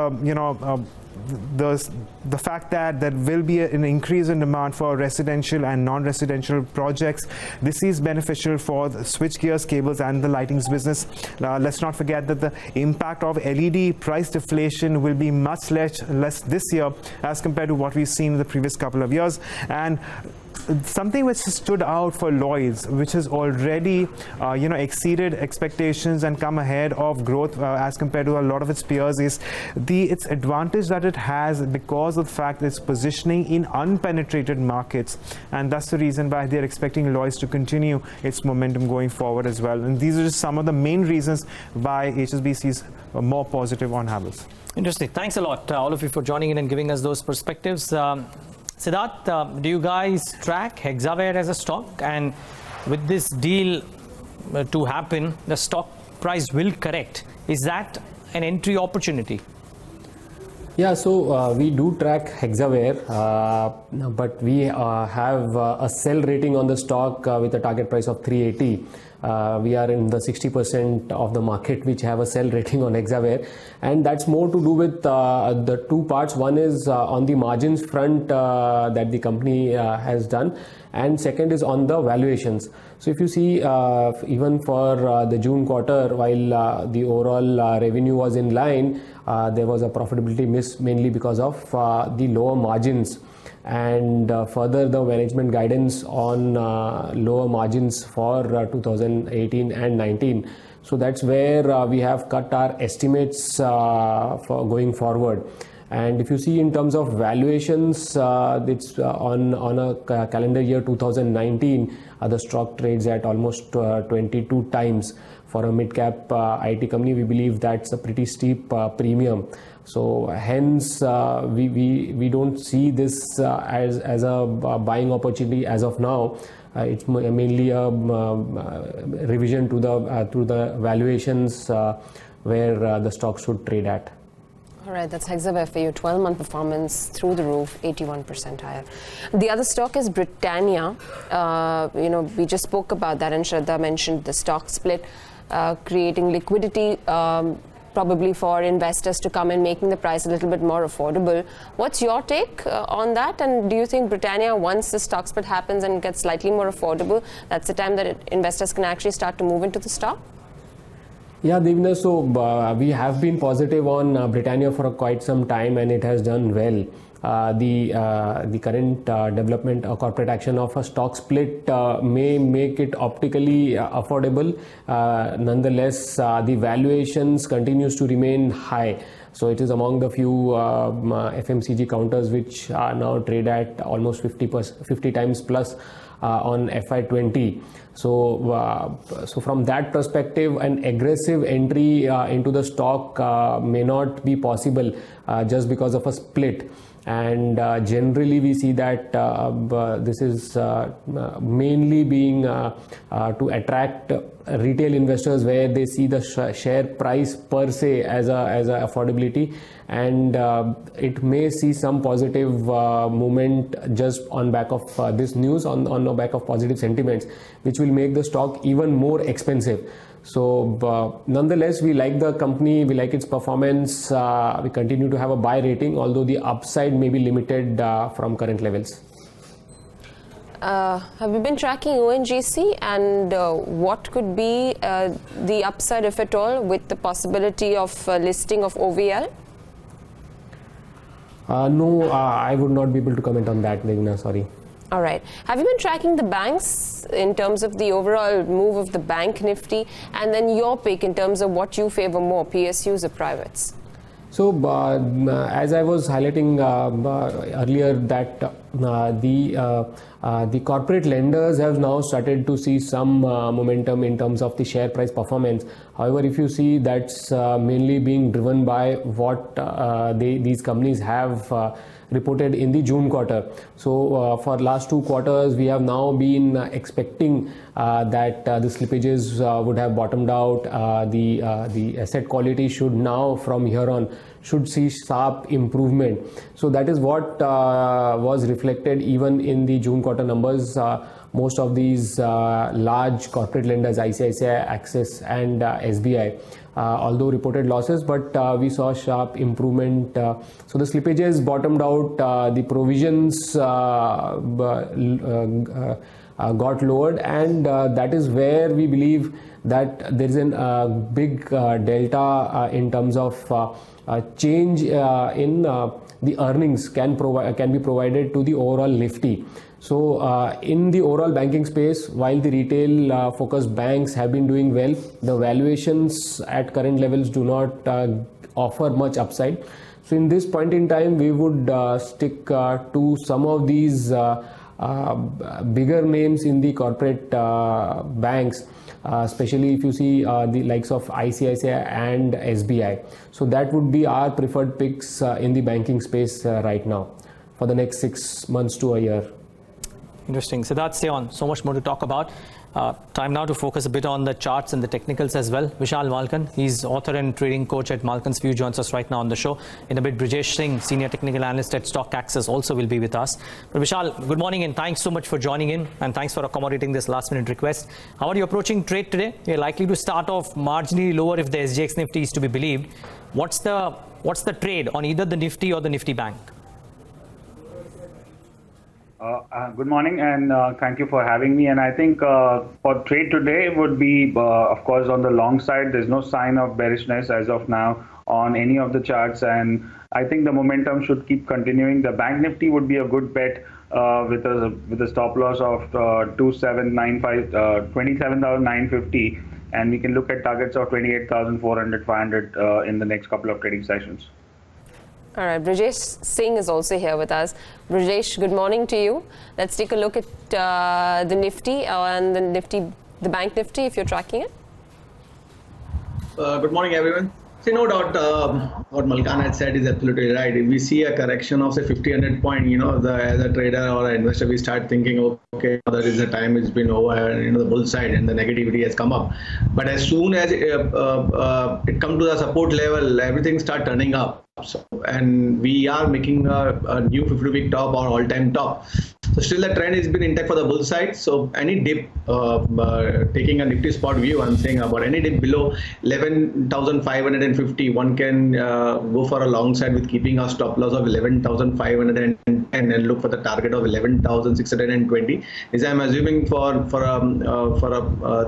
the fact that there will be an increase in demand for residential and non-residential projects. This is beneficial for the switchgears, cables, and the lightings business. Let's not forget that the impact of LED price deflation will be much less this year as compared to what we've seen in the previous couple of years. And something which stood out for Lloyd's, which has already exceeded expectations and come ahead of growth as compared to a lot of its peers, is its advantage that it has because of the fact that it's positioning in unpenetrated markets, and that's the reason why they're expecting Lloyd's to continue its momentum going forward as well. And these are just some of the main reasons why HSBC is more positive on Havells. Interesting. Thanks a lot, all of you, for joining in and giving us those perspectives. Siddharth, do you guys track Hexaware as a stock? And with this deal to happen, the stock price will correct. Is that an entry opportunity? Yeah, so we do track Hexaware, but we have a sell rating on the stock with a target price of 380. We are in the 60% of the market which have a sell rating on Hexaware, and that's more to do with the two parts. One is on the margins front that the company has done, and second is on the valuations. So if you see, even for the June quarter, while the overall revenue was in line, there was a profitability miss mainly because of the lower margins. And further, the management guidance on lower margins for 2018 and 19. So that's where we have cut our estimates for going forward. And if you see in terms of valuations, it's on a calendar year 2019, the stock trades at almost 22 times. For a mid-cap IT company, we believe that's a pretty steep premium. So hence, we don't see this as a buying opportunity as of now. It's mainly a revision to the valuations where the stock should trade at. All right, that's Hexaware for you. 12-month performance through the roof, 81% higher. The other stock is Britannia. We just spoke about that, and Shraddha mentioned the stock split, creating liquidity probably for investors to come in, making the price a little bit more affordable. What's your take on that? And do you think Britannia, once the stock split happens and gets slightly more affordable, that's the time that investors can actually start to move into the stock? Yeah, Devina, so we have been positive on Britannia for quite some time, and it has done well. The current development or corporate action of a stock split may make it optically affordable. Nonetheless, the valuations continues to remain high. So it is among the few FMCG counters which now trade at almost 50 times plus on FY20. So from that perspective, an aggressive entry into the stock may not be possible just because of a split. And generally we see that this is mainly being to attract retail investors, where they see the share price per se as a affordability, and it may see some positive movement just on back of this news, on the back of positive sentiments, which will make the stock even more expensive. So nonetheless, we like the company, we like its performance, we continue to have a buy rating, although the upside may be limited from current levels. Have you been tracking ONGC, and what could be the upside, if at all, with the possibility of listing of OVL? No, I would not be able to comment on that, Meghna, sorry. All right. Have you been tracking the banks in terms of the overall move of the bank Nifty, and then your pick in terms of what you favor more, PSUs or privates? So as I was highlighting earlier, that the The corporate lenders have now started to see some momentum in terms of the share price performance. However, if you see, that's mainly being driven by what these companies have reported in the June quarter. So for last 2 quarters, we have now been expecting that the slippages would have bottomed out. The asset quality should now, from here on, should see sharp improvement. So that is what was reflected even in the June quarter numbers. Most of these large corporate lenders, ICICI, Axis and SBI, although reported losses, but we saw sharp improvement. So the slippages bottomed out, the provisions got lowered, and that is where we believe that there is a big delta in terms of change in the earnings can be provided to the overall Nifty. So in the overall banking space, while the retail focused banks have been doing well, the valuations at current levels do not offer much upside. So in this point in time, we would stick to some of these bigger names in the corporate banks, especially if you see the likes of ICICI and SBI. So that would be our preferred picks in the banking space right now for the next 6 months to a year. Interesting. Siddharth, stay on. So much more to talk about. Time now to focus a bit on the charts and the technicals as well. Vishal Malkan, he's author and trading coach at Malkan's View, joins us right now on the show. In a bit, Brijesh Singh, senior technical analyst at Stock Access, also will be with us. But Vishal, good morning and thanks so much for joining in, and thanks for accommodating this last-minute request. How are you approaching trade today? You're likely to start off marginally lower if the SGX Nifty is to be believed. What's the trade on either the Nifty or the Nifty Bank? Good morning, and thank you for having me. And I think for trade today would be, of course, on the long side. There's no sign of bearishness as of now on any of the charts, and I think the momentum should keep continuing. The Bank Nifty would be a good bet with a stop loss of 27,950, and we can look at targets of 28,400, 500 in the next couple of trading sessions. All right, Brijesh Singh is also here with us. Brijesh, good morning to you. Let's take a look at the Nifty and the Bank Nifty, if you're tracking it. Good morning, everyone. See, no doubt what Malkan had said is absolutely right. If we see a correction of say 50-100 point, as a trader or an investor, we start thinking, okay, that is the time it's been over, and the bull side and the negativity has come up. But as soon as it comes to the support level, everything starts turning up. So, and we are making a new 50-week top or all-time top. So still the trend has been intact for the bull side. So any dip, taking a Nifty spot view, I'm saying about any dip below 11,550, one can go for a long side with keeping a stop loss of 11,510 and look for the target of 11,620. Is I'm assuming for a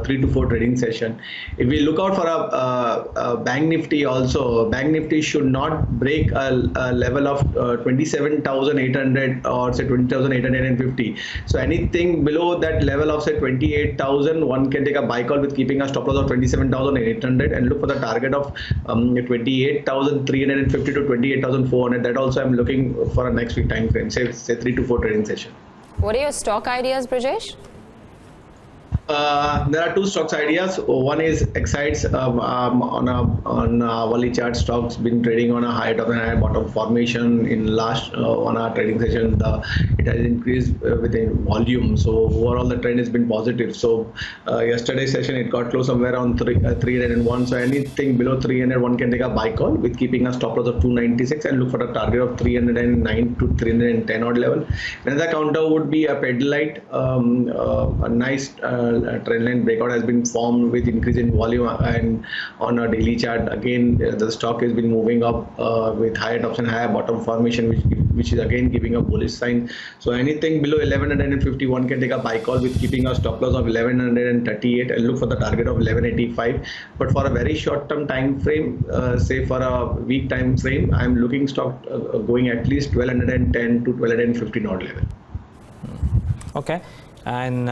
3 to 4 trading session. If we look out for a Bank Nifty also, Bank Nifty should not break a level of 27,800 or say 20,850. So anything below that level of say 28,000, one can take a buy call with keeping a stop loss of 27,800 and look for the target of 28,350 to 28,400. That also I'm looking for a next week time frame, say 3 to 4 trading session. What are your stock ideas, Brijesh? There are 2 stocks ideas. One is Excites on hourly chart. Stocks been trading on a high top and high bottom formation in last on our trading session. It has increased within volume. So overall the trend has been positive. So yesterday's session it got close somewhere around 301. So anything below 300 one can take a buy call with keeping a stop loss of 296 and look for a target of 309 to 310 odd level. Another counter would be a Pidilite, a nice trend line breakout has been formed with increase in volume, and on a daily chart again the stock has been moving up with higher tops and higher bottom formation, which is again giving a bullish sign. So anything below 1150 one can take a buy call with keeping a stop loss of 1138 and look for the target of 1185. But for a very short term time frame, say for a week time frame, I'm looking stock going at least 1210 to 1250 odd level. Okay. And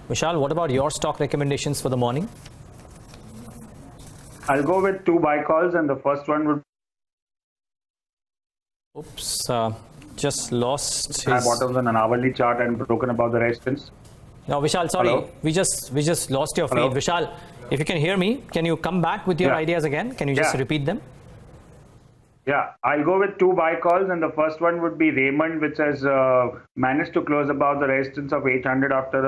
Vishal, what about your stock recommendations for the morning? I'll go with 2 buy calls, and the first one would. Oops, just lost his... High bottoms on an hourly chart and broken above the resistance. No, Vishal, sorry. Hello? We just lost your feed. Hello? Vishal, if you can hear me, can you come back with your ideas again? Can you just repeat them? Yeah, I'll go with two buy calls, and the first one would be Raymond, which has managed to close above the resistance of 800 after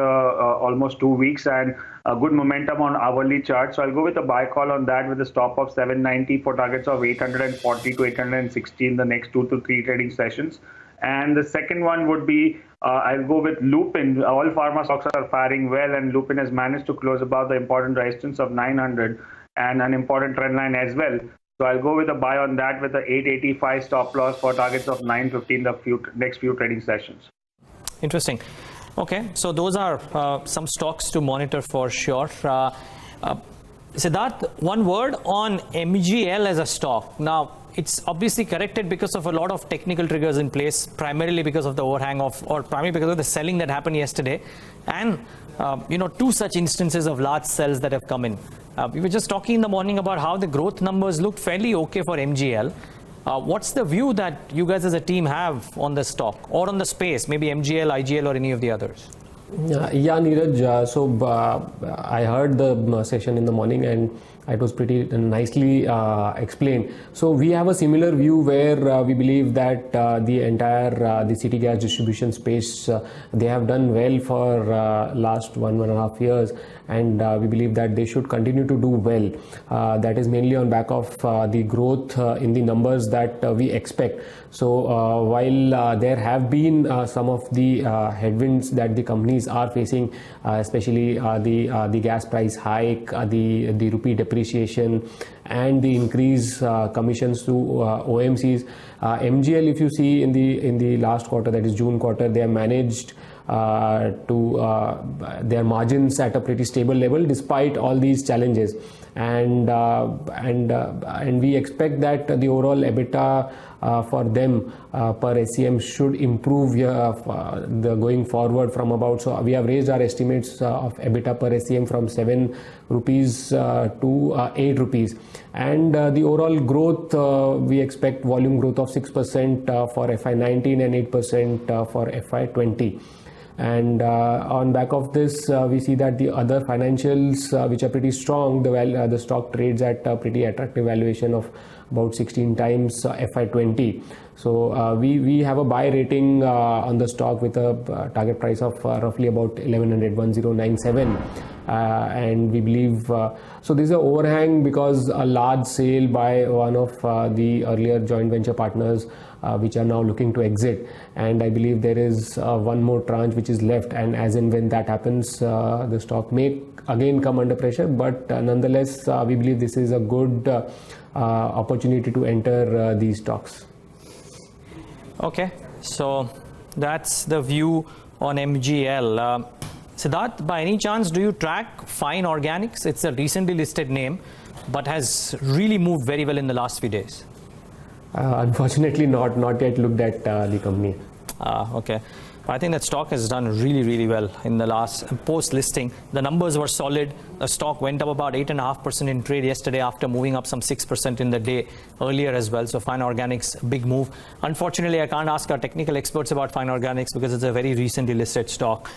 almost 2 weeks, and a good momentum on hourly chart. So I'll go with a buy call on that with a stop of 790 for targets of 840 to 860 in the next 2 to 3 trading sessions. And the second one would be, I'll go with Lupin. All pharma stocks are faring well, and Lupin has managed to close above the important resistance of 900 and an important trend line as well. So I'll go with a buy on that with the 885 stop loss for targets of 950 in the next few trading sessions. Interesting. Okay, so those are some stocks to monitor for sure. Siddharth, one word on MGL as a stock. Now, it's obviously corrected because of a lot of technical triggers in place, primarily because of the overhang of, or primarily because of the selling that happened yesterday, and two such instances of large sells that have come in. We were just talking in the morning about how the growth numbers look fairly okay for MGL. What's the view that you guys as a team have on the stock or on the space, maybe MGL, IGL, or any of the others? Yeah, Neeraj. So I heard the session in the morning, and it was pretty nicely explained. So we have a similar view where we believe that the entire the city gas distribution space, they have done well for last 1.5 years, and we believe that they should continue to do well. That is mainly on back of the growth in the numbers that we expect. So while there have been some of the headwinds that the companies are facing, especially the gas price hike, the rupee depreciation, and the increased commissions to OMCs, MGL, if you see in the last quarter, that is June quarter, they have managed to their margins at a pretty stable level despite all these challenges, and we expect that the overall EBITDA for them per SCM should improve going forward from about, so we have raised our estimates of EBITDA per SCM from 7 rupees to 8 rupees, and the overall growth, we expect volume growth of 6% for FY19 and 8% for FY20. And on back of this, we see that the other financials, which are pretty strong, the stock trades at a pretty attractive valuation of about 16 times FY20. So we have a buy rating on the stock with a target price of roughly about 1100, and we believe so this is an overhang because a large sale by one of the earlier joint venture partners, which are now looking to exit, and I believe there is one more tranche which is left, and as and when that happens, the stock may again come under pressure, but nonetheless we believe this is a good opportunity to enter these stocks. Okay, so that's the view on MGL. Siddharth, by any chance, do you track Fine Organics? It's a recently listed name, but has really moved very well in the last few days. Unfortunately, not yet looked at the company. Okay. I think that stock has done really well in the last post-listing. The numbers were solid. The stock went up about 8.5% in trade yesterday after moving up some 6% in the day earlier as well. So Fine Organics, big move. Unfortunately, I can't ask our technical experts about Fine Organics because it's a very recently listed stock.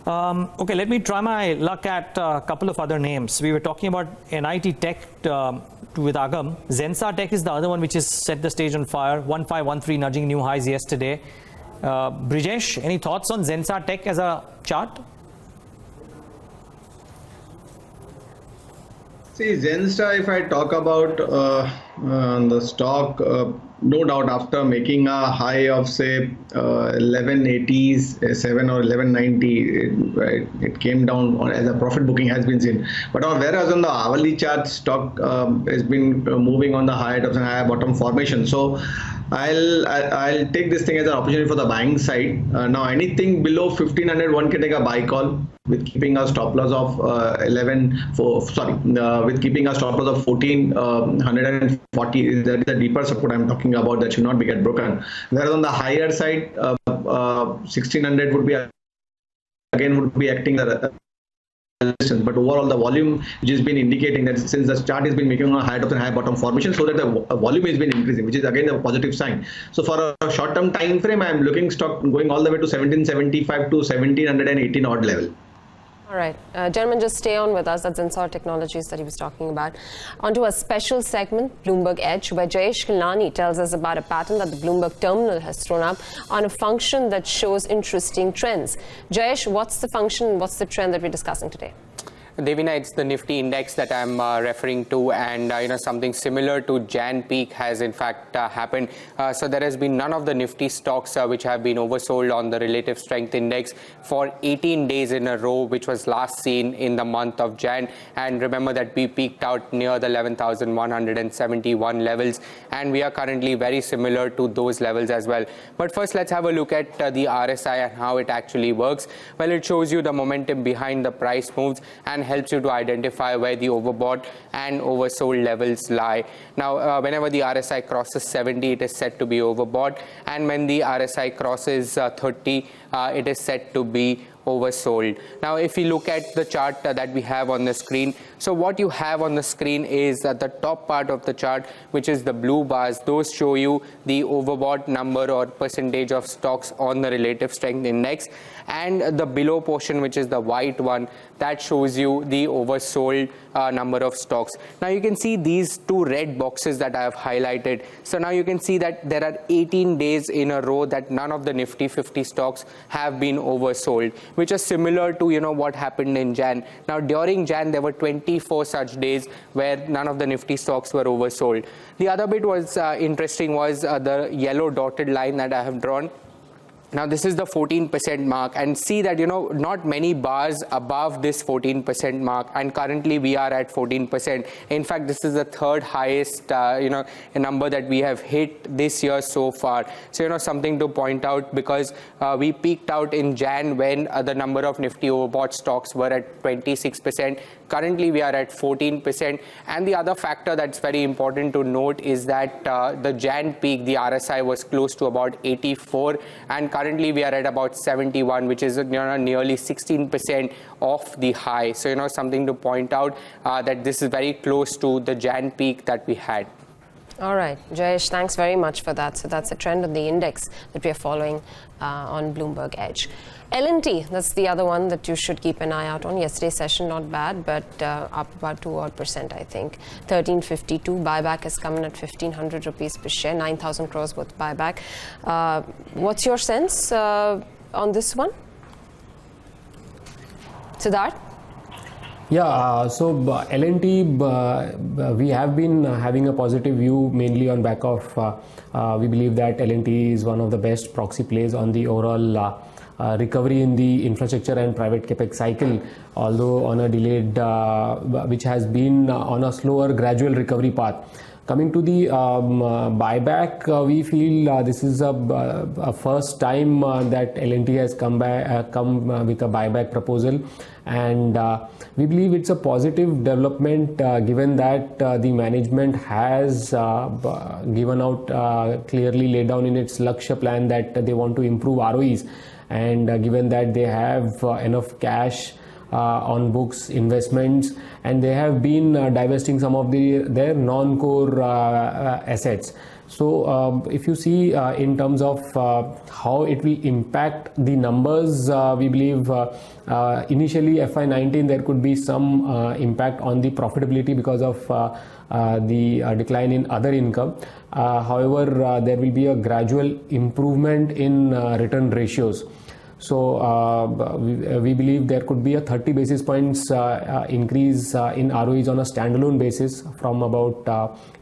Okay, let me try my luck at a couple of other names. We were talking about NIIT Tech with Agam. Zensa Tech is the other one which has set the stage on fire. 1513 nudging new highs yesterday. Brijesh, any thoughts on Zensa Tech as a chart? See, Zensa, if I talk about the stock, no doubt after making a high of say 1180s, 7 or 1190, it came down as a profit booking has been seen. But whereas on the hourly chart, stock has been moving on the high tops and high bottom formation. So I'll take this thing as an opportunity for the buying side. Now anything below 1500, one can take a buy call with keeping a stop loss of with keeping a stop loss of 1440. That is the deeper support I'm talking about that should not be get broken. Whereas on the higher side, 1600 would be acting resistance, but overall the volume which has been indicating that since the chart has been making a high top and high bottom formation, so that the volume has been increasing, which is again a positive sign. So for a short-term time frame, I am looking stock going all the way to 1775 to 1718 odd level. All right, gentlemen, just stay on with us. That's IndianOpen Technologies that he was talking about. Onto a special segment, Bloomberg Edge, where Jayesh Kilnani tells us about a pattern that the Bloomberg terminal has thrown up on a function that shows interesting trends. Jayesh, what's the function and what's the trend that we're discussing today? Devina, it's the Nifty index that I'm referring to, and something similar to Jan peak has in fact happened. So there has been none of the Nifty stocks which have been oversold on the relative strength index for 18 days in a row, which was last seen in the month of Jan. And remember that we peaked out near the 11,171 levels, and we are currently very similar to those levels as well. But first, let's have a look at the RSI and how it actually works. Well, it shows you the momentum behind the price moves and helps you to identify where the overbought and oversold levels lie. Now, whenever the RSI crosses 70, it is said to be overbought, and when the RSI crosses 30, it is said to be oversold. Now, if you look at the chart that we have on the screen, so what you have on the screen is the top part of the chart, which is the blue bars. Those show you the overbought number or percentage of stocks on the relative strength index, and the below portion, which is the white one, that shows you the oversold number of stocks. Now you can see these two red boxes that I have highlighted. So now you can see that there are 18 days in a row that none of the Nifty 50 stocks have been oversold, which is similar to what happened in Jan. Now during Jan there were 24 such days where none of the Nifty stocks were oversold. The other bit was interesting was the yellow dotted line that I have drawn. Now this is the 14% mark, and see that not many bars above this 14% mark, and currently we are at 14%. In fact, this is the third highest number that we have hit this year so far. So something to point out, because we peaked out in Jan when the number of Nifty overbought stocks were at 26%. Currently we are at 14%, and the other factor that's very important to note is that the Jan peak, the RSI was close to about 84, and currently we are at about 71, which is nearly 16% off the high. So something to point out that this is very close to the Jan peak that we had. All right, Jayesh, thanks very much for that. So that's a trend of the index that we are following on Bloomberg Edge. L&T, that's the other one that you should keep an eye out on. Yesterday's session, not bad, but up about 2% I think. 1352, buyback has come in at 1,500 rupees per share, 9,000 crores worth buyback. What's your sense on this one? Siddharth? Yeah, so L&T, we have been having a positive view mainly on back of, we believe that L&T is one of the best proxy plays on the overall recovery in the infrastructure and private capex cycle, although on a delayed, which has been on a slower gradual recovery path. Coming to the buyback, we feel this is a first time that L&T has come with a buyback proposal, and we believe it's a positive development given that the management has given out clearly laid down in its Lakshya plan that they want to improve ROEs, and given that they have enough cash on books investments, and they have been divesting some of their non-core assets. So if you see in terms of how it will impact the numbers, we believe initially FY19 there could be some impact on the profitability because of the decline in other income. However, there will be a gradual improvement in return ratios. So we believe there could be a 30 basis points increase in ROEs on a standalone basis from about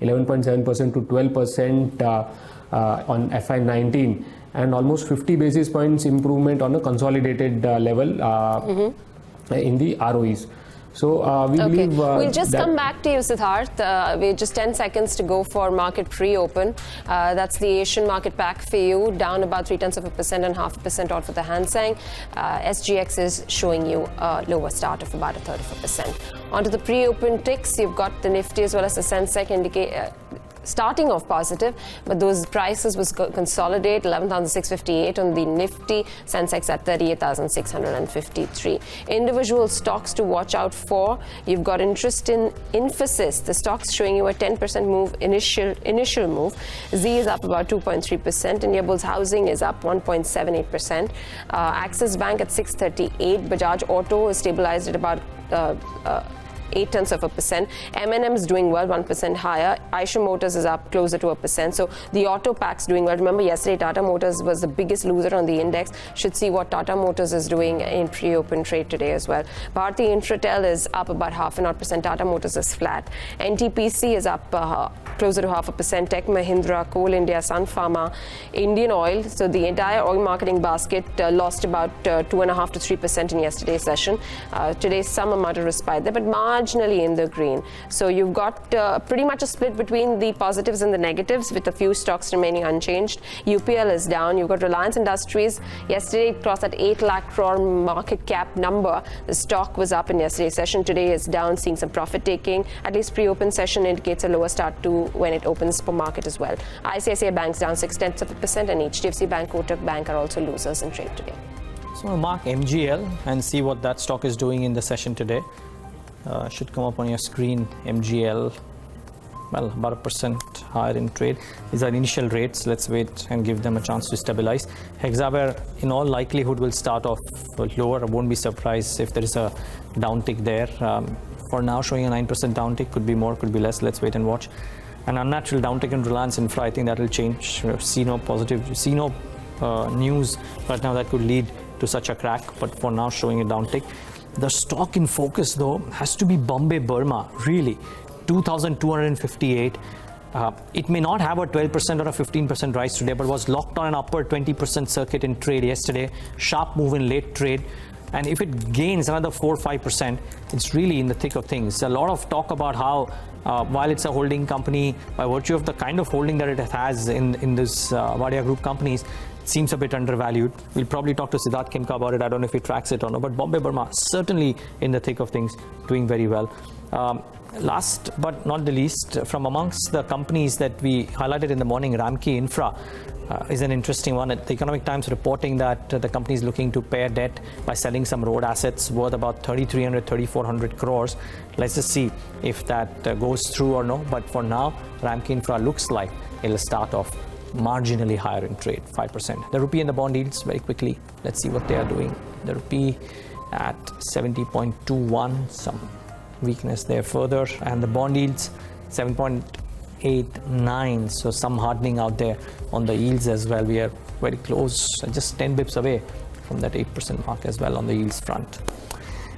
11.7% to 12% on FY19, and almost 50 basis points improvement on a consolidated level in the ROEs. So we believe we'll just come back to you, Siddharth. We have just 10 seconds to go for market pre-open. That's the Asian market pack for you, down about 0.3% and 0.5% odd for the Hang Seng. SGX is showing you a lower start of about 1/3%. Onto the pre-open ticks, you've got the Nifty as well as the Sensex starting off positive, but those prices was consolidate 11,658 on the Nifty, Sensex at 38,653. Individual stocks to watch out for. You've got interest in Infosys. The stock's showing you a 10% move, initial move. Z is up about 2.3%. India Bulls Housing is up 1.78%. Axis Bank at 638. Bajaj Auto is stabilized at about 0.8%. M&M is doing well, 1% higher. Eicher Motors is up closer to 1%. So the auto packs doing well. Remember, yesterday Tata Motors was the biggest loser on the index. Should see what Tata Motors is doing in pre-open trade today as well. Bharti Infratel is up about 0.5%. Tata Motors is flat. NTPC is up closer to 0.5%. Tech Mahindra, Coal India, Sun Pharma, Indian Oil. So the entire oil marketing basket lost about 2.5 to 3% in yesterday's session. Today, some amount of respite there, but marginally in the green. So you've got pretty much a split between the positives and the negatives, with a few stocks remaining unchanged. UPL is down. You've got Reliance Industries. Yesterday it crossed that 8 lakh crore market cap number. The stock was up in yesterday's session. Today is down, seeing some profit taking. At least pre-open session indicates a lower start to when it opens for market as well. ICICI Bank's down 0.6%, and HDFC Bank, Kotak Bank are also losers in trade today. So I'll mark MGL and see what that stock is doing in the session today. Should come up on your screen. MGL, well, about 1% higher in trade. These are initial rates. Let's wait and give them a chance to stabilize. Hexaware, in all likelihood, will start off lower. I won't be surprised if there is a downtick there. For now, showing a 9% downtick. Could be more, could be less. Let's wait and watch. An unnatural downtick in Reliance Infra, I think that will change. See no news right now that could lead to such a crack, but for now showing a downtick. The stock in focus though has to be Bombay Burma, really. 2,258. It may not have a 12% or a 15% rise today, but was locked on an upper 20% circuit in trade yesterday. Sharp move in late trade. And if it gains another 4-5%, it's really in the thick of things. A lot of talk about how, while it's a holding company, by virtue of the kind of holding that it has in this Wadia Group companies, it seems a bit undervalued. We'll probably talk to Siddharth Khemka about it. I don't know if he tracks it or not, but Bombay Burma certainly in the thick of things, doing very well. Last but not the least, from amongst the companies that we highlighted in the morning, Ramki Infra is an interesting one. The Economic Times reporting that the company is looking to pay debt by selling some road assets worth about 3,300, 3,400 crores. Let's just see if that goes through or no. But for now, Ramki Infra looks like it'll start off marginally higher in trade, 5%. The rupee and the bond yields very quickly. Let's see what they are doing. The rupee at 70.21, some weakness there further, and the bond yields 7.89, so some hardening out there on the yields as well. We are very close, just 10 bips away from that 8% mark as well on the yields front.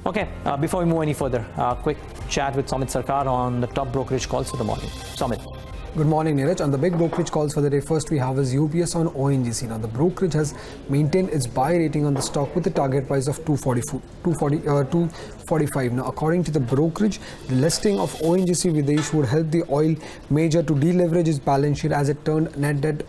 Okay, before we move any further, quick chat with Samit Sarkar on the top brokerage calls for the morning. Samit. Good morning, Neeraj. On the big brokerage calls for the day, first we have is UBS on ONGC. Now, the brokerage has maintained its buy rating on the stock with a target price of 245. Now, according to the brokerage, the listing of ONGC Videsh would help the oil major to deleverage its balance sheet as it turned net debt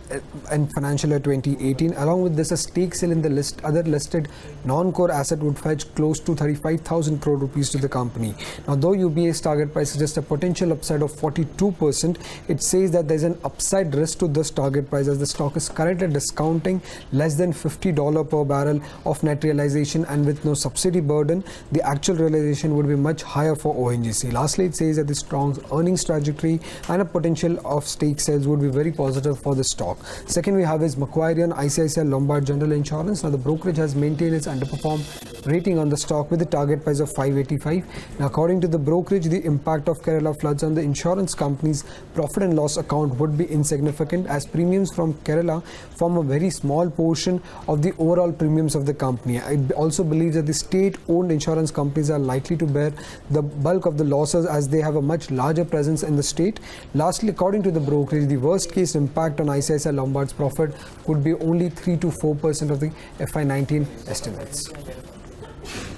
in financial year 2018. Along with this, a stake sale in the other listed non-core asset would fetch close to 35,000 crore rupees to the company. Now, though UBS target price suggests a potential upside of 42%, it says that there's an upside risk to this target price as the stock is currently discounting less than $50 per barrel of net realization, and with no subsidy burden, the actual realization would be much higher for ONGC. Lastly, it says that the strong earnings trajectory and a potential of stake sales would be very positive for the stock. Second, we have is Macquarie on ICICI Lombard General Insurance. Now, the brokerage has maintained its underperform rating on the stock with a target price of 585. Now, according to the brokerage, the impact of Kerala floods on the insurance company's profit and loss account would be insignificant, as premiums from Kerala form a very small portion of the overall premiums of the company. I also believe that the state-owned insurance companies are likely to bear the bulk of the losses as they have a much larger presence in the state. Lastly, according to the brokerage, the worst case impact on ICICI Lombard's profit could be only 3 to 4% of the FY19 estimates.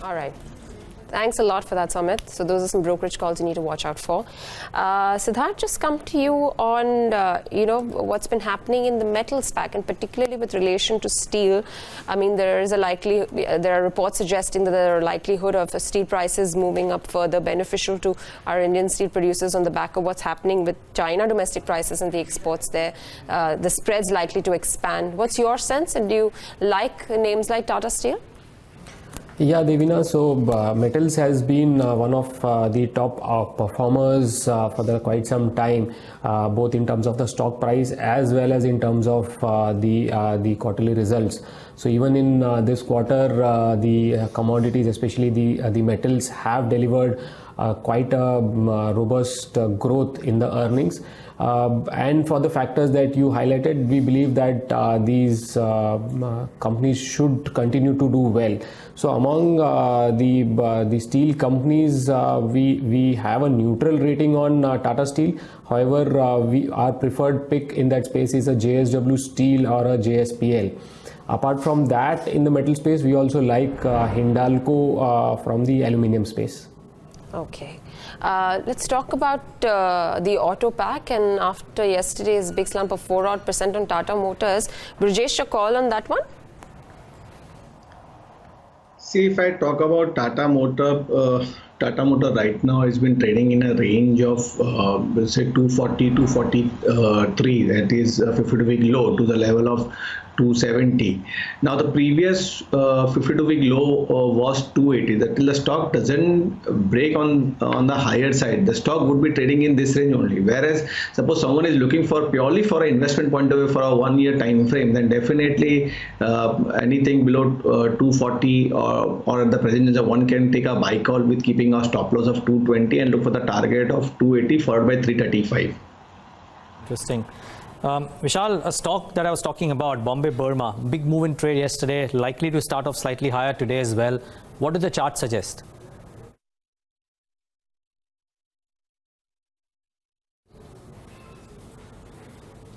All right. Thanks a lot for that, Sumit. So those are some brokerage calls you need to watch out for. Siddharth, just come to you on what's been happening in the metals pack, and particularly with relation to steel. I mean, there are reports suggesting that there are likelihood of steel prices moving up further, beneficial to our Indian steel producers on the back of what's happening with China domestic prices and the exports there. The spread's likely to expand. What's your sense, and do you like names like Tata Steel? Yeah, Devina, so metals has been one of the top performers for quite some time, both in terms of the stock price as well as in terms of the quarterly results. So even in this quarter, the commodities, especially the metals, have delivered quite a robust growth in the earnings. And for the factors that you highlighted, we believe that these companies should continue to do well. So among the steel companies, we have a neutral rating on Tata Steel. However, our preferred pick in that space is a JSW Steel or a JSPL. Apart from that, in the metal space, we also like Hindalco from the aluminium space. Okay. Let's talk about the auto pack, and after yesterday's big slump of 4% on Tata Motors, Brijesh, your call on that one? See, if I talk about Tata Motor right now has been trading in a range of say 240 to 243, that is a 52-week low, to the level of 270. Now the previous 52-week low was 280. That till the stock doesn't break on the higher side, the stock would be trading in this range only. Whereas suppose someone is looking for purely for an investment point of view for a 1 year time frame, then definitely anything below 240 or at the present one can take a buy call with keeping a stop loss of 220 and look for the target of 280 followed by 335. Interesting. Vishal, a stock that I was talking about, Bombay Burma, big move in trade yesterday, likely to start off slightly higher today as well. What do the charts suggest?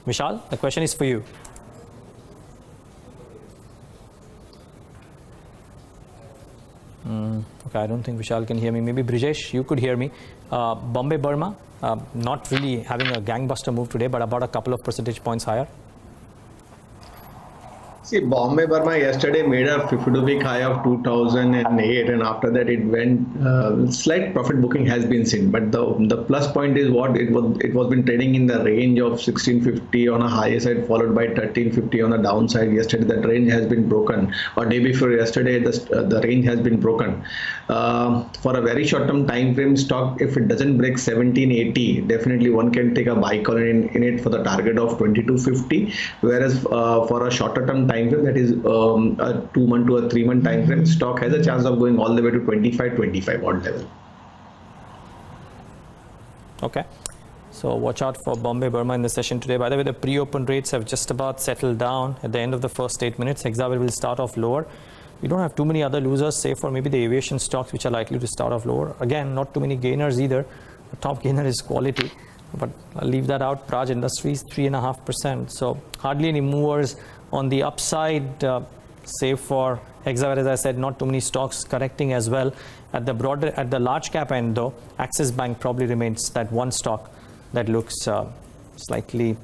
Vishal, the question is for you. Okay, I don't think Vishal can hear me. Maybe Brijesh, you could hear me. Bombay Burma, not really having a gangbuster move today, but about a couple of percentage points higher. See, Bombay Burma yesterday made a 52-week high of 2008, and after that it went slight profit booking has been seen. But the plus point is what it was been trading in the range of 1650 on a higher side, followed by 1350 on the downside. Yesterday that range has been broken, or day before yesterday the range has been broken. For a very short-term time frame stock, if it doesn't break 1780, definitely one can take a buy call in it for the target of 2250. Whereas for a shorter-term time frame, that is a 2 month to a 3 month time frame, stock has a chance of going all the way to 25 odd level. Okay, so watch out for Bombay Burma in the session today. By the way, the pre-open rates have just about settled down at the end of the first 8 minutes. Hexaware will start off lower. We don't have too many other losers, save for maybe the aviation stocks, which are likely to start off lower. Again, not too many gainers either. The top gainer is quality, but I'll leave that out. Praj Industries 3.5%. So hardly any movers on the upside, save for Hexaware. As I said, not too many stocks correcting as well. At the large cap end though, Axis Bank probably remains that one stock that looks slightly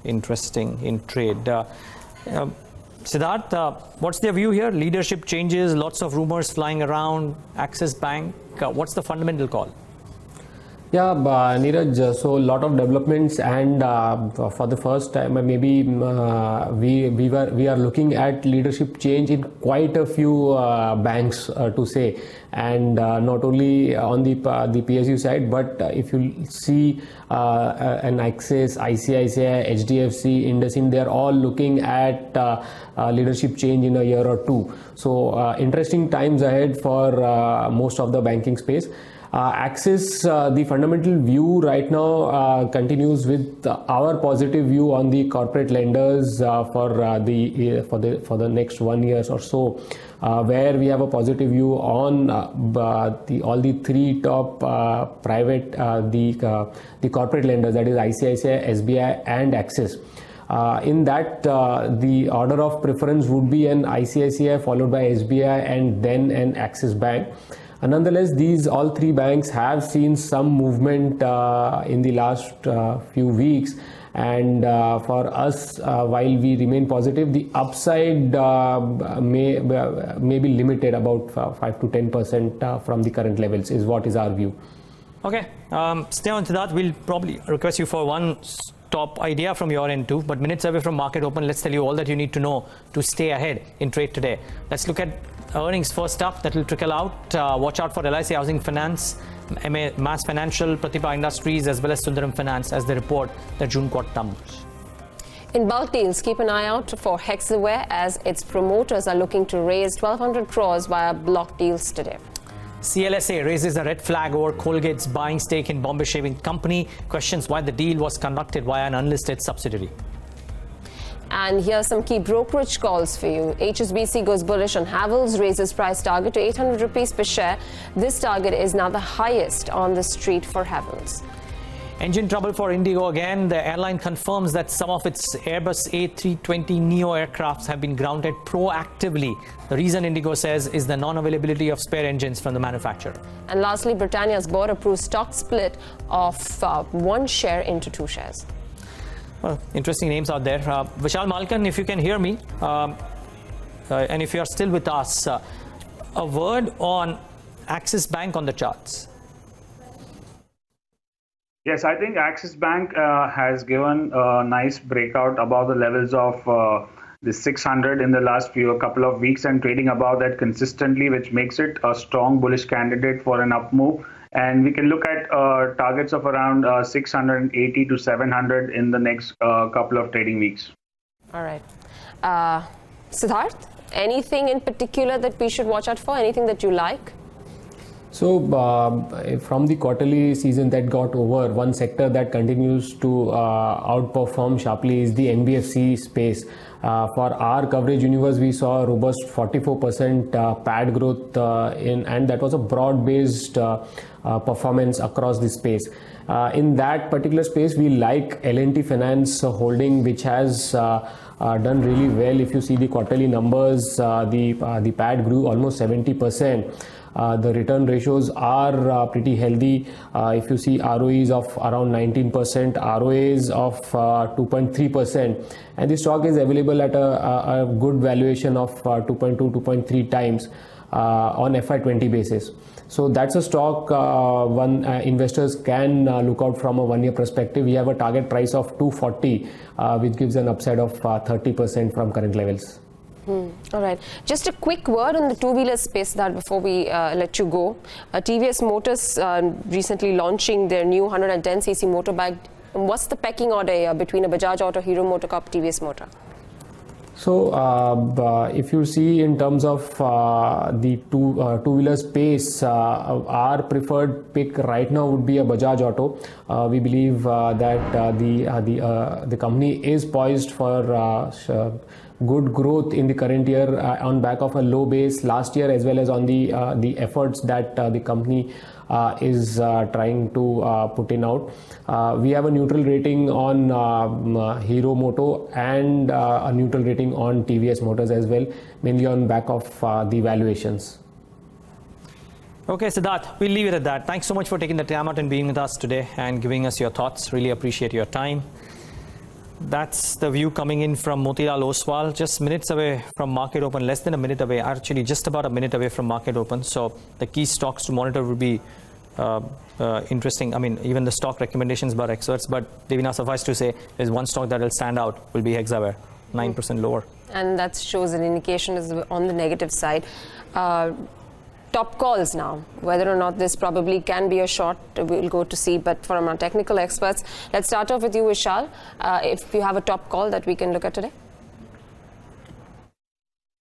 interesting in trade. Siddharth, what's their view here? Leadership changes, lots of rumors flying around. Axis Bank, what's the fundamental call? Yeah, Neeraj, so a lot of developments, and for the first time maybe we are looking at leadership change in quite a few banks to say, and not only on the PSU side, but if you see an Axis, ICICI, HDFC, IndusInd, they are all looking at leadership change in a year or two. So interesting times ahead for most of the banking space. Axis, the fundamental view right now continues with our positive view on the corporate lenders for the next 1 year or so, where we have a positive view on all the three top private the corporate lenders, that is ICICI, SBI, and Axis. In that, the order of preference would be an ICICI followed by SBI and then an Axis Bank. Nonetheless, these all three banks have seen some movement in the last few weeks. And for us, while we remain positive, the upside may be limited about 5 to 10% from the current levels is what is our view. Okay, stay on to that. We'll probably request you for one top idea from your end too, but minutes away from market open, let's tell you all that you need to know to stay ahead in trade today. Let's look at earnings first up that will trickle out. Watch out for LIC Housing Finance, Mass Financial, Pratibha Industries as well as Sundaram Finance as they report their June quarter numbers. In bulk deals, keep an eye out for Hexaware as its promoters are looking to raise 1,200 crores via block deals today. CLSA raises a red flag over Colgate's buying stake in Bombay Shaving Company, questions why the deal was conducted via an unlisted subsidiary. And here are some key brokerage calls for you. HSBC goes bullish on Havells, raises price target to 800 rupees per share. This target is now the highest on the street for Havells. Engine trouble for Indigo again. The airline confirms that some of its Airbus A320neo aircrafts have been grounded proactively. The reason Indigo says is the non-availability of spare engines from the manufacturer. And lastly, Britannia's board approves stock split of 1 share into 2 shares. Well, interesting names out there. Vishal Malkan, if you can hear me, and if you are still with us, a word on Axis Bank on the charts. Yes, I think Axis Bank has given a nice breakout above the levels of the 600 in the last couple of weeks and trading above that consistently, which makes it a strong bullish candidate for an up move. And we can look at targets of around 680 to 700 in the next couple of trading weeks. All right. Siddharth, anything in particular that we should watch out for? Anything that you like? So from the quarterly season that got over, one sector that continues to outperform sharply is the NBFC space. For our coverage universe, we saw a robust 44% PAT growth and that was a broad-based performance across the space. In that particular space, we like L&T Finance Holding, which has done really well. If you see the quarterly numbers, the PAT grew almost 70%. The return ratios are pretty healthy. If you see ROEs of around 19%, ROAs of 2.3%, and the stock is available at a good valuation of 2.2, 2.3 times on FY20 basis. So that's a stock investors can look out from a 1 year perspective. We have a target price of 240, which gives an upside of 30% from current levels. All right. Just a quick word on the two-wheeler space that before we let you go. TVS Motors recently launching their new 110cc motorbike. What's the pecking order here between a Bajaj Auto, Hero MotoCorp, TVS Motor? So if you see in terms of the two-wheeler space, our preferred pick right now would be a Bajaj Auto. We believe that the company is poised for good growth in the current year on back of a low base last year, as well as on the efforts that the company is trying to put in out. We have a neutral rating on Hero Moto and a neutral rating on TVS Motors as well, mainly on back of the valuations. Okay, Siddharth, we'll leave it at that. Thanks so much for taking the time out and being with us today and giving us your thoughts. Really appreciate your time. That's the view coming in from Motilal Oswal, just minutes away from market open, less than a minute away, actually just about a minute away from market open. So the key stocks to monitor would be interesting. I mean, even the stock recommendations by experts, but Devina, suffice to say, there's one stock that will stand out, will be Hexaware, 9% lower. And that shows an indication is on the negative side. Top calls now, whether or not this probably can be a short, we'll go to see, but from our technical experts, let's start off with you, Vishal. If you have a top call that we can look at today.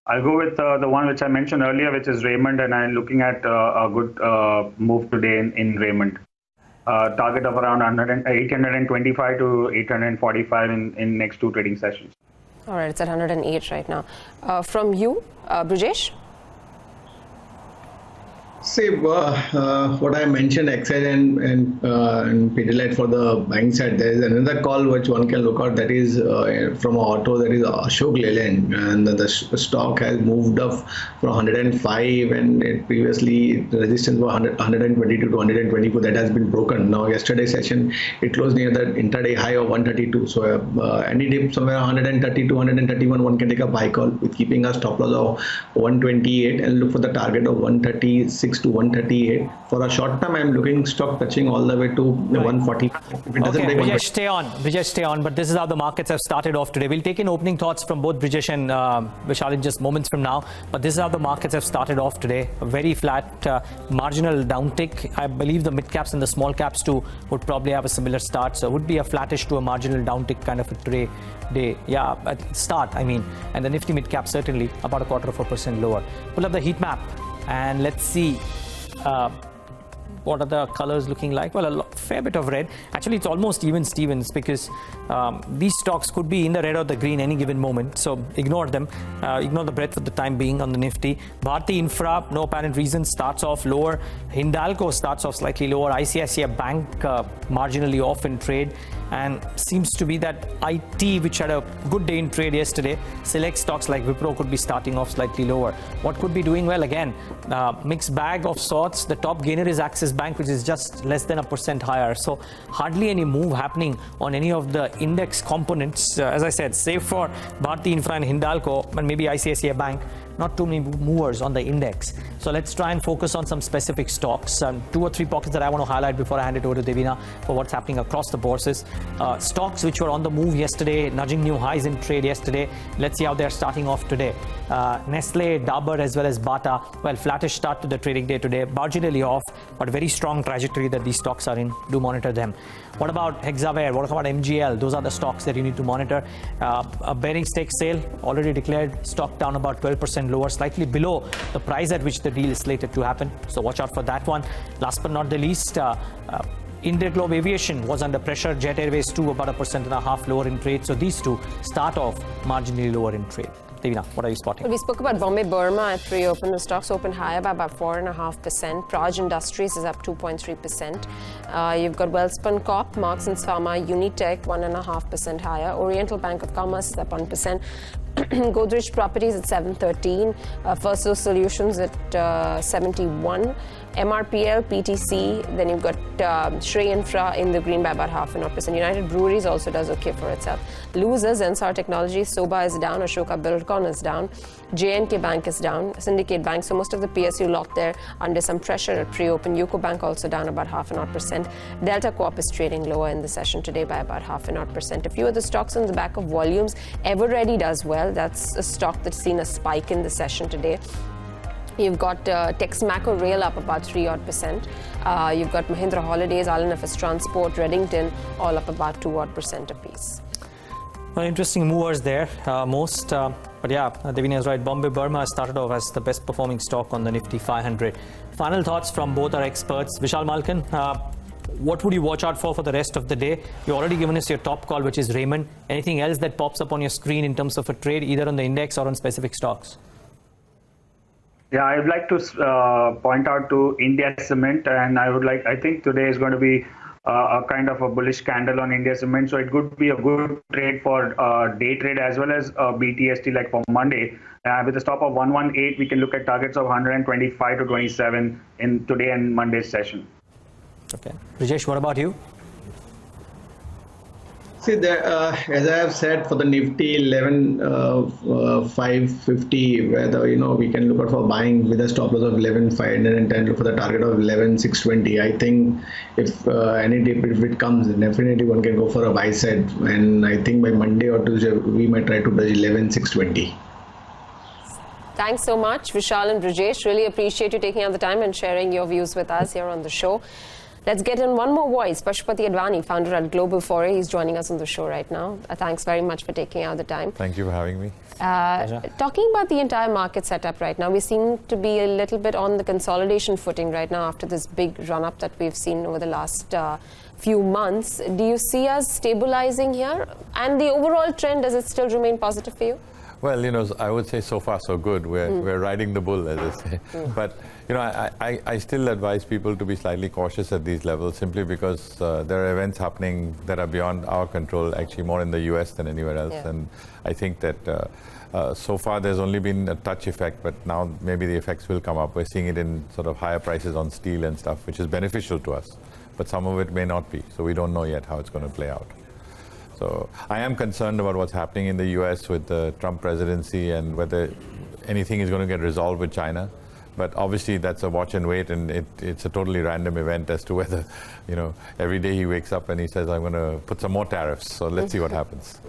I'll go with the one which I mentioned earlier, which is Raymond, and I'm looking at a good move today in Raymond. Target of around 825 to 845 in next 2 trading sessions. All right, it's at 108 right now. From you, Brijesh? See, what I mentioned, Excel and Pidilite for the buying side, there is another call which one can look at, that is from auto, that is Ashok Leyland, and the stock has moved up from 105, and previously the resistance was 122 to 124, that has been broken. Now yesterday's session it closed near the intraday high of 132, so any dip somewhere 130 to 131, one can take a buy call with keeping a stop loss of 128 and look for the target of 136 to 138. For a short term, I'm looking stock touching all the way to 140. If it doesn't break, Brijesh, stay on. But this is how the markets have started off today. We'll take in opening thoughts from both Brijesh and Vishal in just moments from now. But this is how the markets have started off today. A very flat, marginal downtick. I believe the mid caps and the small caps too would probably have a similar start. So it would be a flattish to a marginal downtick kind of a today day. Yeah, at start, I mean. And the Nifty mid cap certainly about 0.25% lower. Pull up the heat map and let's see what are the colors looking like. Well, a fair bit of red. Actually, it's almost even Stevens, because these stocks could be in the red or the green any given moment. So ignore them. Ignore the breadth for the time being on the Nifty. Bharti Infra, no apparent reason, starts off lower. Hindalco starts off slightly lower. ICICI Bank marginally off in trade. And seems to be that IT, which had a good day in trade yesterday, select stocks like Wipro could be starting off slightly lower. What could be doing well? Again, mixed bag of sorts. The top gainer is Axis Bank, which is just less than 1% higher. So hardly any move happening on any of the index components. As I said, save for Bharti Infra and Hindalco and maybe ICICI Bank, not too many movers on the index. So let's try and focus on some specific stocks. 2 or 3 pockets that I want to highlight before I hand it over to Devina for what's happening across the bourses. Stocks which were on the move yesterday, nudging new highs in trade yesterday. Let's see how they're starting off today. Nestle, Dabur, as well as Bata. Well, flattish start to the trading day today, marginally off, but very strong trajectory that these stocks are in. Do monitor them. What about Hexaware? What about MGL? Those are the stocks that you need to monitor. A bearing stake sale already declared, stock down about 12% lower, slightly below the price at which the deal is slated to happen. So watch out for that one. Last but not the least, Interglobe Aviation was under pressure. Jet Airways too, about 1.5% lower in trade. So these two start off marginally lower in trade. Devina, what are you spotting? Well, we spoke about Bombay Burma at pre-open. The stocks open higher by about 4.5%. Praj Industries is up 2.3%. You've got Welspun Corp, Marks & Pharma, Unitech 1.5% higher. Oriental Bank of Commerce is up 1%. Godrej Properties at 713. First Solutions at 71. MRPL, PTC, then you've got Shrey Infra in the green by about 0.5%. United Breweries also does okay for itself. Losers, Ensar Technologies, Soba is down, Ashoka Buildcon is down, JNK Bank is down, Syndicate Bank, so most of the PSU lot there under some pressure at pre-open. UCO Bank also down about 0.5%. Delta Corp is trading lower in the session today by about 0.5%. A few of the stocks on the back of volumes, Everready does well. That's a stock that's seen a spike in the session today. You've got Texmaco Rail up about 3% You've got Mahindra Holidays, Alan-FS Transport, Reddington, all up about 2% apiece. Well, interesting movers there, most. But yeah, Devina is right. Bombay Burma has started off as the best performing stock on the Nifty 500. Final thoughts from both our experts. Vishal Malkan, what would you watch out for the rest of the day? You've already given us your top call, which is Raymond. Anything else that pops up on your screen in terms of a trade, either on the index or on specific stocks? Yeah, I would like to point out to India Cement, and I think today is going to be a kind of a bullish candle on India Cement, so it could be a good trade for day trade as well as BTST like for Monday. With a stop of 118, we can look at targets of 125 to 27 in today and Monday's session. Okay, Rajesh, what about you? See, as I have said, for the Nifty 11,550, where we can look out for buying with a stop loss of 11,510, look for the target of 11,620. I think if any dip, if it comes, definitely one can go for a buy side, and I think by Monday or Tuesday we might try to touch 11,620. Thanks so much, Vishal and Brijesh. Really appreciate you taking out the time and sharing your views with us here on the show. Let's get in one more voice. Pashupati Advani, founder at Global Foray. He's joining us on the show right now. Thanks very much for taking out the time. Thank you for having me. Talking about the entire market setup right now, we seem to be a little bit on the consolidation footing right now after this big run-up that we've seen over the last few months. Do you see us stabilizing here? And the overall trend, does it still remain positive for you? Well, I would say so far so good. We're riding the bull, as I say. But, I still advise people to be slightly cautious at these levels simply because there are events happening that are beyond our control, actually more in the US than anywhere else. Yeah. And I think that so far there's only been a touch effect, but now maybe the effects will come up. We're seeing it in sort of higher prices on steel and stuff, which is beneficial to us. But some of it may not be. So we don't know yet how it's going to play out. So I am concerned about what's happening in the US with the Trump presidency and whether anything is going to get resolved with China. But obviously that's a watch and wait, and it's a totally random event as to whether, every day he wakes up and he says, I'm going to put some more tariffs. So let's see what happens.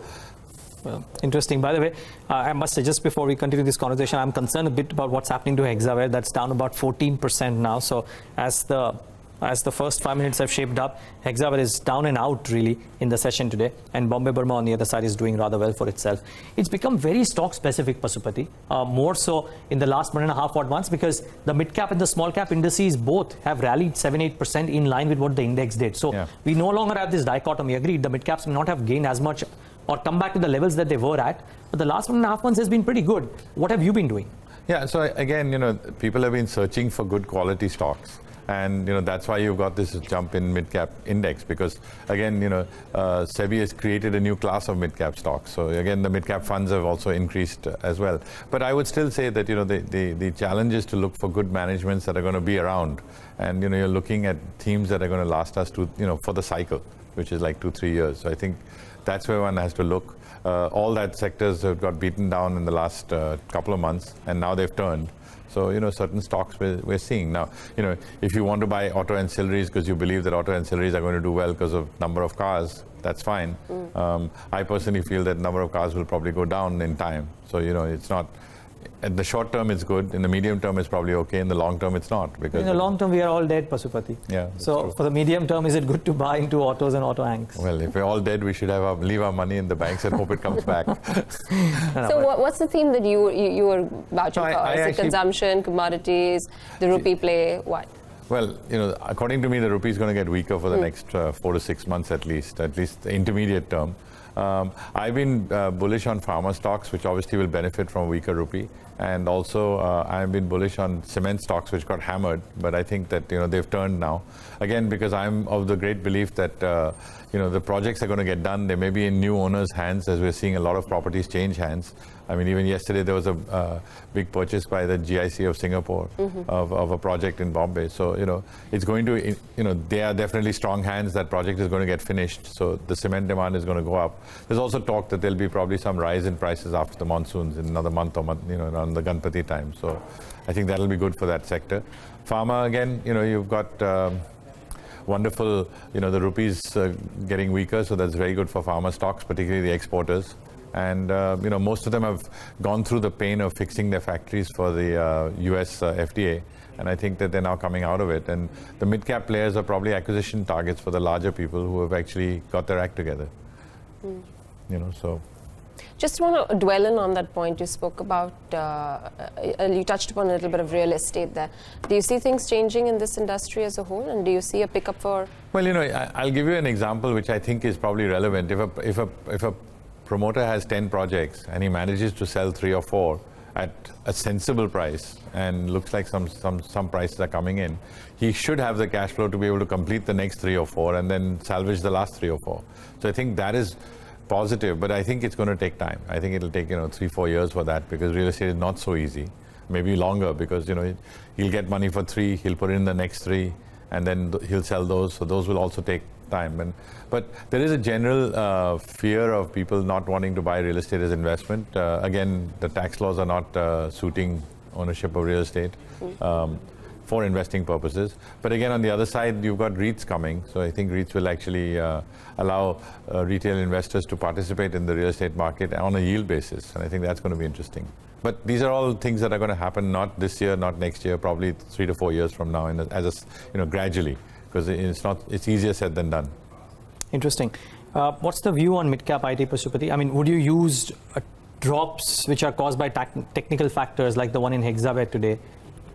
Well, interesting. By the way, I must say, just before we continue this conversation, I'm concerned a bit about what's happening to Hexaware. That's down about 14% now. So as the first 5 minutes have shaped up, Hexaware is down and out really in the session today, and Bombay Burma on the other side is doing rather well for itself. It's become very stock specific, Pasupati, more so in the last 1.5 odd months, because the mid cap and the small cap indices both have rallied 7-8% in line with what the index did. So we no longer have this dichotomy. Agreed, the mid caps may not have gained as much or come back to the levels that they were at, but the last 1.5 months has been pretty good. What have you been doing? Yeah, so again, people have been searching for good quality stocks. And that's why you've got this jump in mid-cap index, because again, SEBI has created a new class of mid-cap stocks. So again, the mid-cap funds have also increased as well. But I would still say that the challenge is to look for good managements that are going to be around, and you're looking at themes that are going to last us to for the cycle, which is like 2-3 years. So I think that's where one has to look. All that sectors have got beaten down in the last couple of months, and now they've turned. So, certain stocks we're seeing. Now, if you want to buy auto ancillaries because you believe that auto ancillaries are going to do well because of number of cars, that's fine. I personally feel that number of cars will probably go down in time. So, it's not, at the short term it's good, in the medium term it's probably okay, in the long term it's not. Because in the long term we are all dead, Pasupati. Yeah. So true. For the medium term, is it good to buy into autos and auto anchs? Well, if we're all dead, we should leave our money in the banks and hope it comes back. What's the theme that you were vouching for? Is it consumption, commodities, the rupee play, what? Well, according to me, the rupee is going to get weaker for the next 4 to 6 months at least the intermediate term. I've been bullish on pharma stocks, which obviously will benefit from a weaker rupee. And also, I've been bullish on cement stocks, which got hammered. But I think that, they've turned now. Again, because I'm of the great belief that, the projects are going to get done. They may be in new owners' hands, as we're seeing a lot of properties change hands. I mean, even yesterday, there was a big purchase by the GIC of Singapore of a project in Bombay. So, it's going to, they are definitely strong hands. That project is going to get finished. So the cement demand is going to go up. There's also talk that there'll be probably some rise in prices after the monsoons in another month or around the Ganpati time. So I think that'll be good for that sector. Pharma, again, you've got wonderful, the rupees getting weaker. So that's very good for pharma stocks, particularly the exporters. And, most of them have gone through the pain of fixing their factories for the US FDA. And I think that they're now coming out of it. And the mid-cap players are probably acquisition targets for the larger people who have actually got their act together. So. Just want to dwell in on that point you spoke about. You touched upon a little bit of real estate there. Do you see things changing in this industry as a whole, and do you see a pickup for? Well, I'll give you an example which I think is probably relevant. If a promoter has 10 projects and he manages to sell 3 or 4 at a sensible price, and looks like some prices are coming in, he should have the cash flow to be able to complete the next 3 or 4 and then salvage the last 3 or 4. So I think that is positive, but I think it's going to take time. I think it'll take 3-4 years for that, because real estate is not so easy. Maybe longer, because he'll get money for 3, he'll put in the next 3, and then he'll sell those. So those will also take time. But there is a general fear of people not wanting to buy real estate as investment. Again, the tax laws are not suiting ownership of real estate for investing purposes. But again, on the other side, you've got REITs coming. So I think REITs will actually allow retail investors to participate in the real estate market on a yield basis. And I think that's going to be interesting. But these are all things that are going to happen not this year, not next year, probably 3 to 4 years from now, gradually, because it's easier said than done. Interesting. What's the view on mid-cap IT, Pasupati? I mean, would you use drops which are caused by technical factors like the one in Hexaware today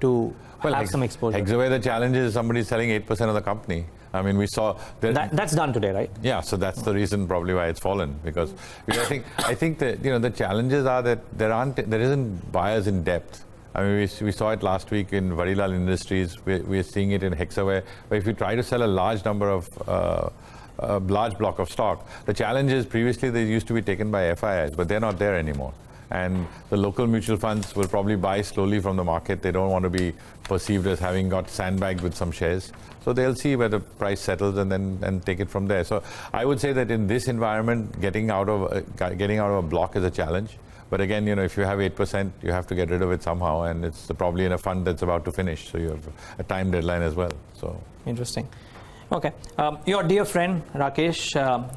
to have some exposure? Hexaware, the challenge is somebody's selling 8% of the company. I mean, we saw that's done today, right? Yeah, so that's the reason probably why it's fallen, because I think that the challenges are that there isn't buyers in depth. I mean, we saw it last week in Varilal Industries. We're seeing it in Hexaware, where if you try to sell a large number of a large block of stock, the challenge is previously they used to be taken by FIIs, but they're not there anymore. And the local mutual funds will probably buy slowly from the market. They don't want to be perceived as having got sandbagged with some shares. So they'll see where the price settles and then take it from there. So I would say that in this environment, getting out of a block is a challenge. But again, if you have 8%, you have to get rid of it somehow, and it's probably in a fund that's about to finish. So you have a time deadline as well. So interesting. Okay. Your dear friend Rakesh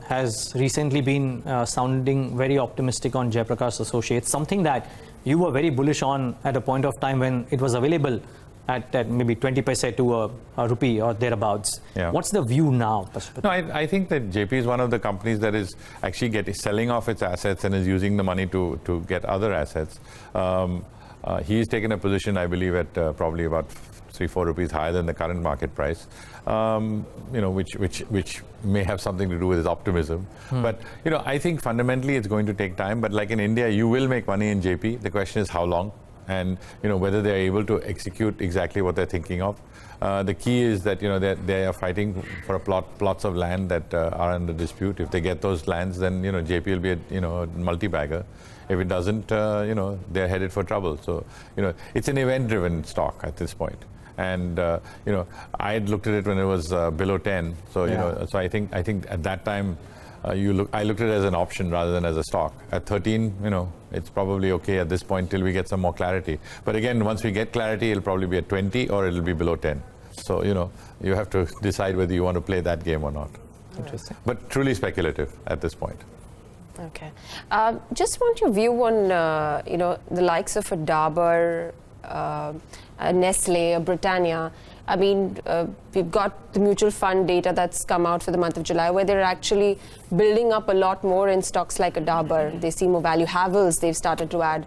has recently been sounding very optimistic on Jaiprakash Associates, something that you were very bullish on at a point of time when it was available at maybe 20 paise to a rupee or thereabouts. Yeah. What's the view now? No, I think that JP is one of the companies that is actually selling off its assets and is using the money to get other assets. He's taken a position, I believe, at probably about 3-4 rupees higher than the current market price, which may have something to do with his optimism. But I think fundamentally it's going to take time. But like in India, you will make money in JP. The question is how long, and whether they're able to execute exactly what they're thinking of. The key is that they are fighting for plots of land that are under dispute. If they get those lands, then JP will be a multi-bagger. If it doesn't, they're headed for trouble. So it's an event-driven stock at this point. And I had looked at it when it was below 10. So so I think at that time I looked at it as an option rather than as a stock. At 13, it's probably okay at this point till we get some more clarity. But again, once we get clarity, it'll probably be at 20 or it'll be below 10. So you have to decide whether you want to play that game or not. Interesting. But truly speculative at this point. Okay. Just want your view on the likes of a Dabur, a Nestle, a Britannia. I mean, we've got the mutual fund data that's come out for the month of July, where they're actually building up a lot more in stocks like a Dabur. They see more value. Havells, they've started to add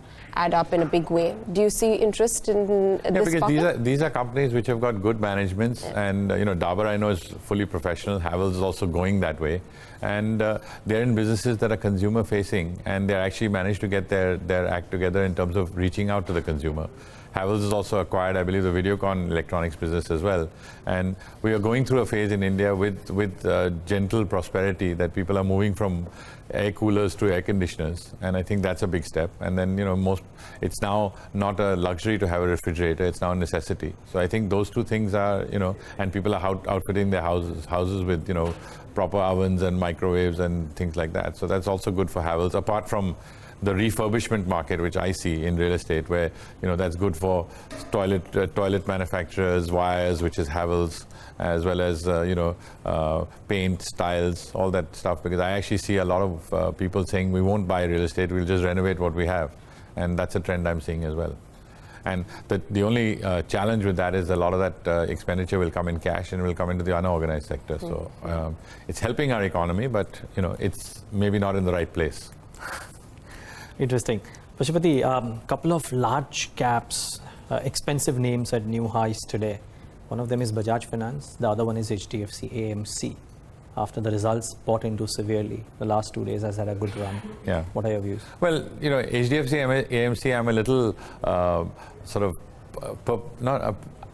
up in a big way. Do you see interest in this because pocket? these are companies which have got good managements, and Dabur I know is fully professional. Havells is also going that way, and they're in businesses that are consumer facing, and they actually managed to get their act together in terms of reaching out to the consumer. Havells has also acquired, I believe, the Videocon electronics business as well. And we are going through a phase in India with gentle prosperity, that people are moving from air coolers to air conditioners. And I think that's a big step. And then, it's now not a luxury to have a refrigerator, it's now a necessity. So I think those two things are, and people are outfitting their houses with, proper ovens and microwaves and things like that. So that's also good for Havells, apart from the refurbishment market, which I see in real estate, where that's good for toilet manufacturers, wires, which is Havells, as well as paint, tiles, all that stuff. Because I actually see a lot of people saying we won't buy real estate, we'll just renovate what we have, and that's a trend I'm seeing as well. And the only challenge with that is a lot of that expenditure will come in cash and will come into the unorganized sector. So it's helping our economy, but it's maybe not in the right place. Interesting. Pashupati, couple of large caps, expensive names at new highs today. One of them is Bajaj Finance, the other one is HDFC AMC. After the results bought into severely, the last 2 days has had a good run. Yeah. What are your views? Well, HDFC AMC, I'm a little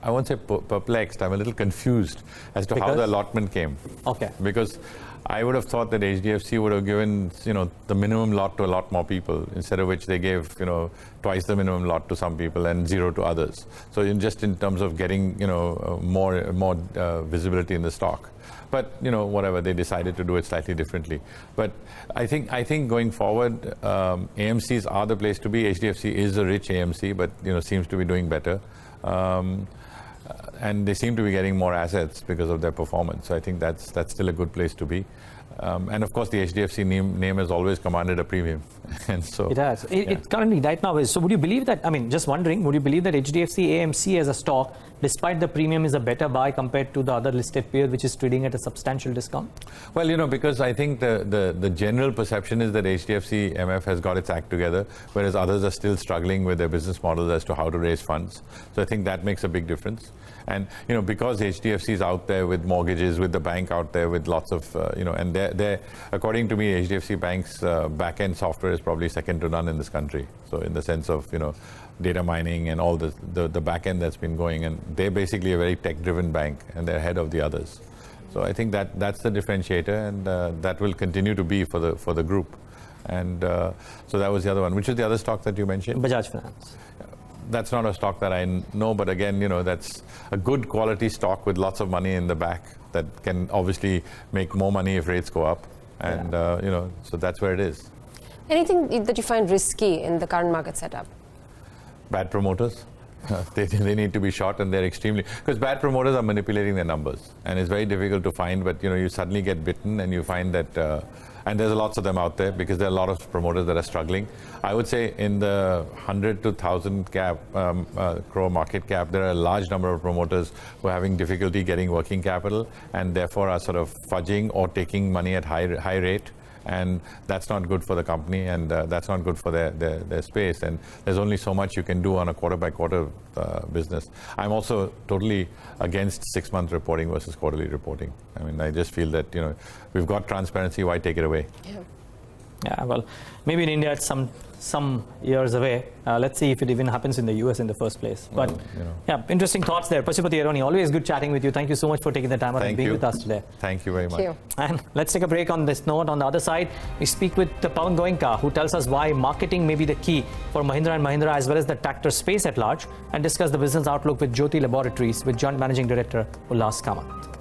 I won't say perplexed, I'm a little confused as to how the allotment came. Okay. Because I would have thought that HDFC would have given, the minimum lot to a lot more people, instead of which they gave, twice the minimum lot to some people and zero to others. So just in terms of getting, more visibility in the stock. But, whatever, they decided to do it slightly differently. But I think going forward, AMCs are the place to be. HDFC is a rich AMC, but, seems to be doing better. And they seem to be getting more assets because of their performance. So I think that's still a good place to be. And of course, the HDFC name has always commanded a premium. And so it has. It currently right now is. So would you believe that, just wondering, would you believe that HDFC AMC as a stock despite the premium, is a better buy compared to the other listed peer, which is trading at a substantial discount? Well, you know, because I think the general perception is that HDFC MF has got its act together, whereas others are still struggling with their business models as to how to raise funds. So I think that makes a big difference. And, you know, because HDFC is out there with mortgages, with the bank out there with lots of, you know, and they're, according to me, HDFC Bank's back-end software is probably second to none in this country. So in the sense of, you know, data mining and all the back-end that's been going, and they're basically a very tech-driven bank, and they're ahead of the others. So I think that's the differentiator, and that will continue to be for the group. And so that was the other one. Which is the other stock that you mentioned? Bajaj Finance. That's not a stock that I know, but again, you know, that's a good quality stock with lots of money in the back that can obviously make more money if rates go up. And, you know, so that's where it is. Anything that you find risky in the current market setup? Bad promoters. They need to be short, and they're extremely, because bad promoters are manipulating their numbers, and it's very difficult to find, but, you know, you suddenly get bitten and you find that, and there's lots of them out there because there are a lot of promoters that are struggling. I would say in the 100 to 1,000 crore market cap, there are a large number of promoters who are having difficulty getting working capital, and therefore are sort of fudging or taking money at high rate. And that's not good for the company, and that's not good for their space. And there's only so much you can do on a quarter-by-quarter business. I'm also totally against 6-month reporting versus quarterly reporting. I mean, I just feel that, you know, we've got transparency, why take it away? Yeah, well, maybe in India it's some years away. Let's see if it even happens in the US in the first place. But you know. yeah, interesting thoughts there. Pashupati Aroni, always good chatting with you. Thank you so much for taking the time out and being with us today. Thank you very much. And let's take a break on this note. On the other side, we speak with Pawan Goenka, who tells us why marketing may be the key for Mahindra & Mahindra as well as the tractor space at large, and discuss the business outlook with Jyothy Laboratories with Joint Managing Director Ullas Kamath.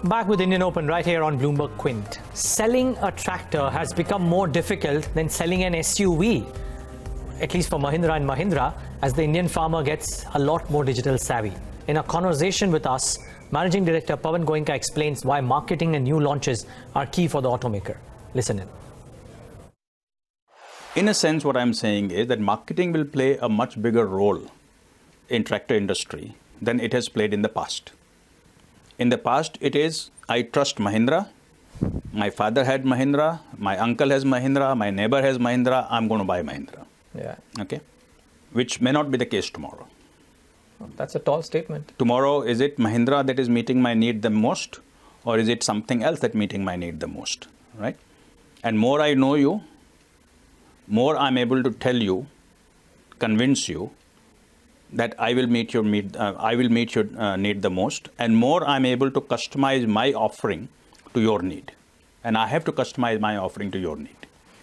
Back with Indian Open right here on Bloomberg Quint. Selling a tractor has become more difficult than selling an SUV, at least for Mahindra & Mahindra, as the Indian farmer gets a lot more digital savvy. In a conversation with us, Managing Director Pawan Goenka explains why marketing and new launches are key for the automaker. Listen in. In a sense, what I'm saying is that marketing will play a much bigger role in tractor industry than it has played in the past. In the past, it is, I trust Mahindra, my father had Mahindra, my uncle has Mahindra, my neighbor has Mahindra, I'm going to buy Mahindra. Yeah. Okay? Which may not be the case tomorrow. That's a tall statement. Tomorrow, is it Mahindra that is meeting my need the most, or is it something else that meeting my need the most, right? And more I know you, more I'm able to tell you, convince you, that I will meet your need the most, and more I'm able to customize my offering to your need, and I have to customize my offering to your need.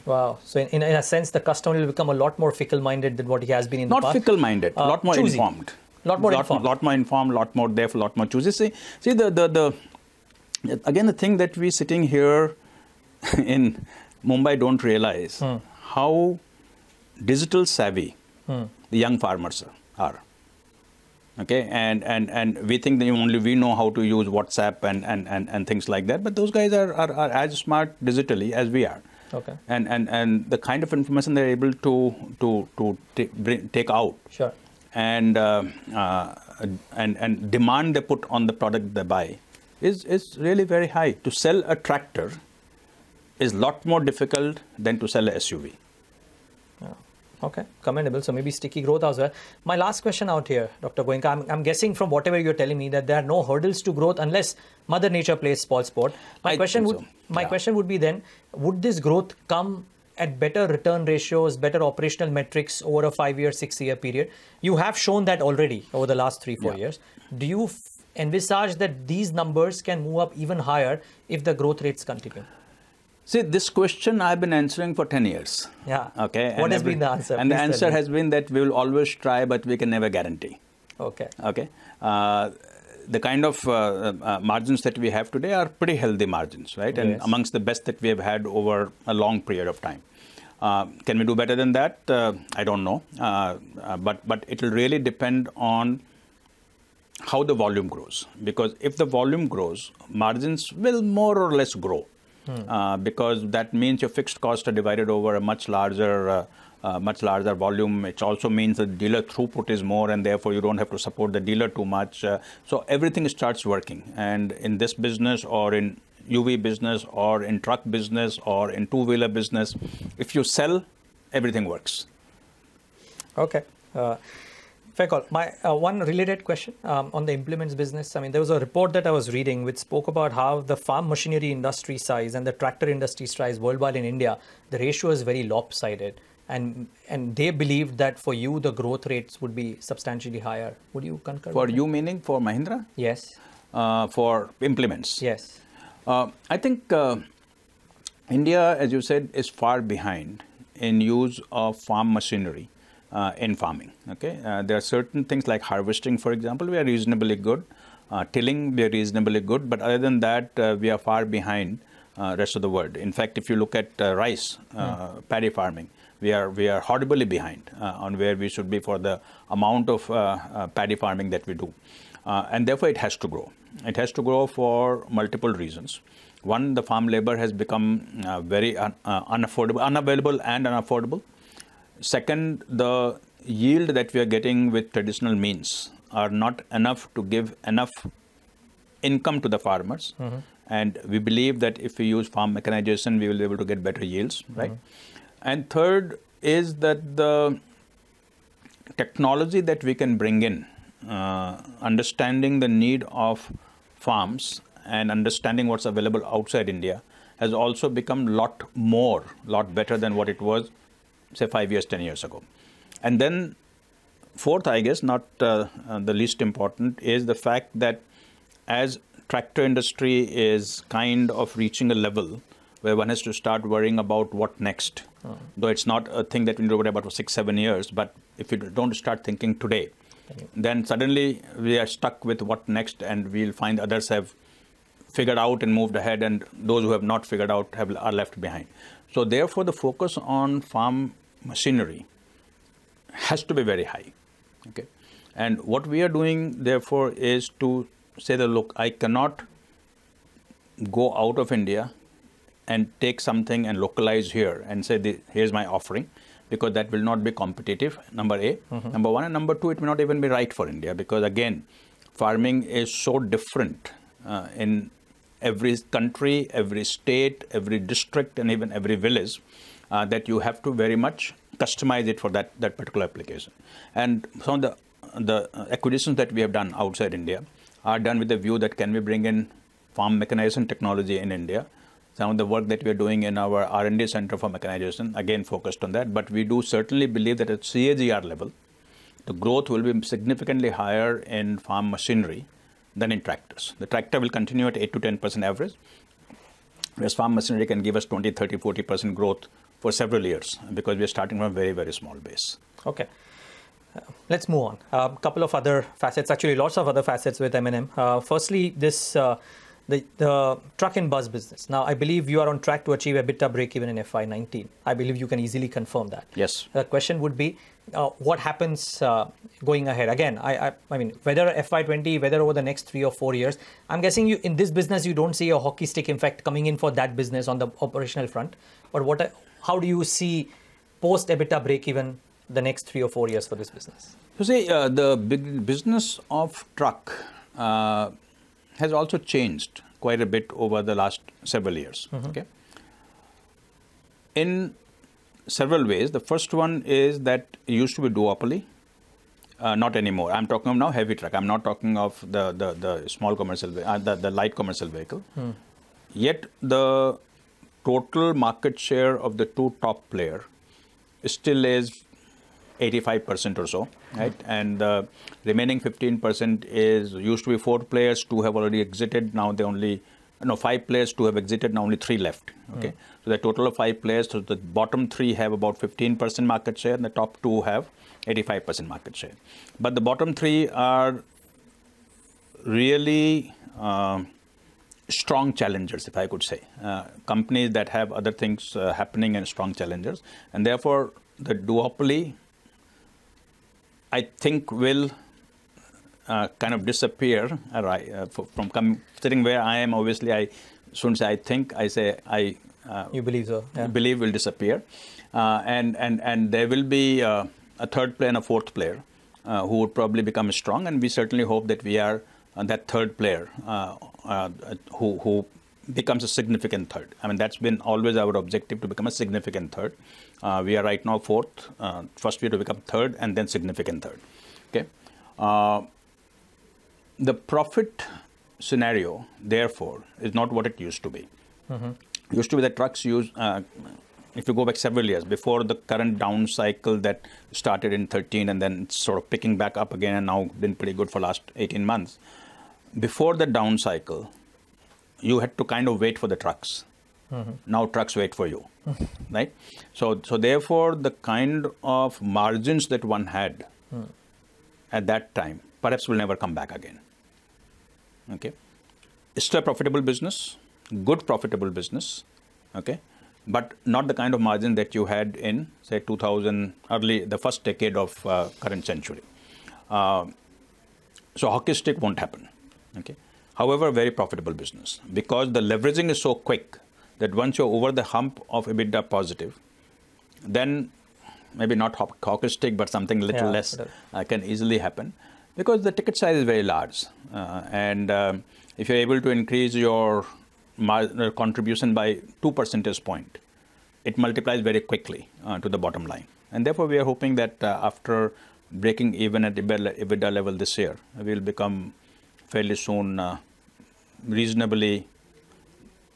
Wow. So in a sense, the customer will become a lot more fickle-minded than what he has been in the past. Not fickle-minded, a lot more choosy. informed. Lot more informed, lot more therefore, lot more choosy. See again, the thing that we sitting here in Mumbai don't realize how digital savvy the young farmers are. Okay, and we think that only we know how to use WhatsApp and things like that, but those guys are as smart digitally as we are. Okay. And the kind of information they're able to take out. Sure. And demand they put on the product they buy is really very high. To sell a tractor is a lot more difficult than to sell a SUV. Okay, commendable. So maybe sticky growth as well. My last question out here, Dr. Goenka, I'm guessing from whatever you're telling me that there are no hurdles to growth unless Mother Nature plays spoil sport. My question would be then, would this growth come at better return ratios, better operational metrics over a 5-year, 6-year period? You have shown that already over the last 3-4 years. Do you envisage that these numbers can move up even higher if the growth rates continue? See, this question I've been answering for 10 years. Yeah. Okay. What has been the answer? And the answer has been that we will always try, but we can never guarantee. Okay. Okay. The kind of margins that we have today are pretty healthy margins, right? And amongst the best that we have had over a long period of time. Can we do better than that? I don't know. But it will really depend on how the volume grows. Because if the volume grows, margins will more or less grow. Because that means your fixed costs are divided over a much larger volume. It also means the dealer throughput is more, and therefore you don't have to support the dealer too much. So everything starts working. And in this business, or in UV business, or in truck business, or in two-wheeler business, if you sell, everything works. Okay. Fair call. My one related question on the implements business. I mean, there was a report that I was reading which spoke about how the farm machinery industry size and the tractor industry size worldwide in India, the ratio is very lopsided. And they believed that for you, the growth rates would be substantially higher. Would you concur? For you, meaning for Mahindra? Yes. For implements? Yes. I think India, as you said, is far behind in use of farm machinery. In farming. Okay, there are certain things like harvesting, for example, we are reasonably good. Tilling, we are reasonably good, but other than that, we are far behind rest of the world. In fact, if you look at rice, paddy farming, we are horribly behind on where we should be for the amount of paddy farming that we do, and therefore it has to grow. It has to grow for multiple reasons. One, the farm labor has become very unavailable and unaffordable. Second, the yield that we are getting with traditional means are not enough to give enough income to the farmers. And we believe that if we use farm mechanization, we will be able to get better yields, right? And third is that the technology that we can bring in, understanding the need of farms and understanding what's available outside India, has also become lot better than what it was, say 5 years, 10 years ago. And then fourth, I guess, not the least important, is the fact that as tractor industry is kind of reaching a level where one has to start worrying about what next. Though it's not a thing that we need to worry about for 6-7 years, but if you don't start thinking today, then suddenly we are stuck with what next, and we'll find others have figured out and moved ahead, and those who have not figured out are left behind. So therefore, the focus on farm machinery has to be very high. Okay, and what we are doing, therefore, is to say that, look, I cannot go out of India and take something and localize here and say, here's my offering, because that will not be competitive, number A. Number one, and number two, it may not even be right for India, because again, farming is so different in every country, every state, every district, and even every village, that you have to very much customize it for that particular application. And some of the acquisitions that we have done outside India are done with the view that can we bring in farm mechanization technology in India. Some of the work that we are doing in our R&D Center for Mechanization, again focused on that. But we do certainly believe that at CAGR level, the growth will be significantly higher in farm machinery than in tractors. The tractor will continue at 8 to 10% average, whereas farm machinery can give us 20, 30, 40% growth for several years, because we are starting from a very, very small base. Okay. Let's move on. A couple of other facets, actually lots of other facets with M&M. Firstly, this the truck and bus business. Now, I believe you are on track to achieve EBITDA break-even in FY19. I believe you can easily confirm that. Yes. The question would be, what happens going ahead? Again, I mean, whether FY20, whether over the next 3 or 4 years, I'm guessing you in this business, you don't see a hockey stick effect coming in for that business on the operational front. But how do you see post-EBITDA break-even the next 3 or 4 years for this business? You see, the big business of truck has also changed quite a bit over the last several years. Okay, in several ways. The first one is that it used to be duopoly, not anymore. I'm talking of now heavy truck. I'm not talking of the small commercial, the light commercial vehicle. Yet the total market share of the two top player still is 85% or so, right? And the remaining 15% used to be 4 players, 2 have already exited. Now they only, 5 players, 2 have exited. Now only 3 left. Okay, so the total of 5 players. So the bottom 3 have about 15% market share, and the top 2 have 85% market share. But the bottom 3 are really strong challengers, if I could say, companies that have other things happening and strong challengers, and therefore the duopoly, I think, will kind of disappear, from sitting where I am, obviously I shouldn't say I think, I say I you believe so. Yeah. Believe will disappear. And there will be a third player and a fourth player who would probably become strong, and we certainly hope that we are that third player who becomes a significant third. I mean, that's been always our objective, to become a significant third. We are right now fourth. First we have to become third and then significant third. Okay. The profit scenario, therefore, is not what it used to be. It used to be that trucks use, if you go back several years, before the current down cycle that started in 13 and then it's sort of picking back up again and now been pretty good for last 18 months. Before the down cycle, you had to kind of wait for the trucks. Now trucks wait for you, right? So therefore, the kind of margins that one had at that time perhaps will never come back again. Okay, it's still a profitable business, good profitable business, okay, but not the kind of margin that you had in, say, 2000, the first decade of current century. So hockey stick won't happen, okay. However, very profitable business, because the leveraging is so quick that once you're over the hump of EBITDA positive, then maybe not hockey stick, but something a little less can easily happen, because the ticket size is very large. And if you're able to increase your contribution by 2 percentage points, it multiplies very quickly to the bottom line. And therefore, we are hoping that after breaking even at EBITDA level this year, we'll become fairly soon reasonably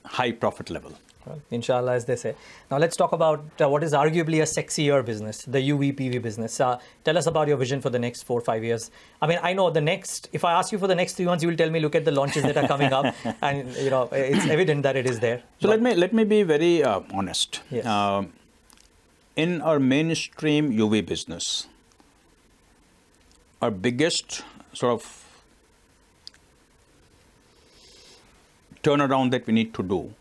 high profit level. Well, inshallah, as they say. Now let's talk about what is arguably a sexier business, the UV-PV business. Tell us about your vision for the next 4 or 5 years. I mean, I know if I ask you for the next 3 months, you will tell me, look at the launches that are coming up, and it's evident that it is there. So let me be very honest. Yes. In our mainstream UV business, our biggest sort of turnaround that we need to do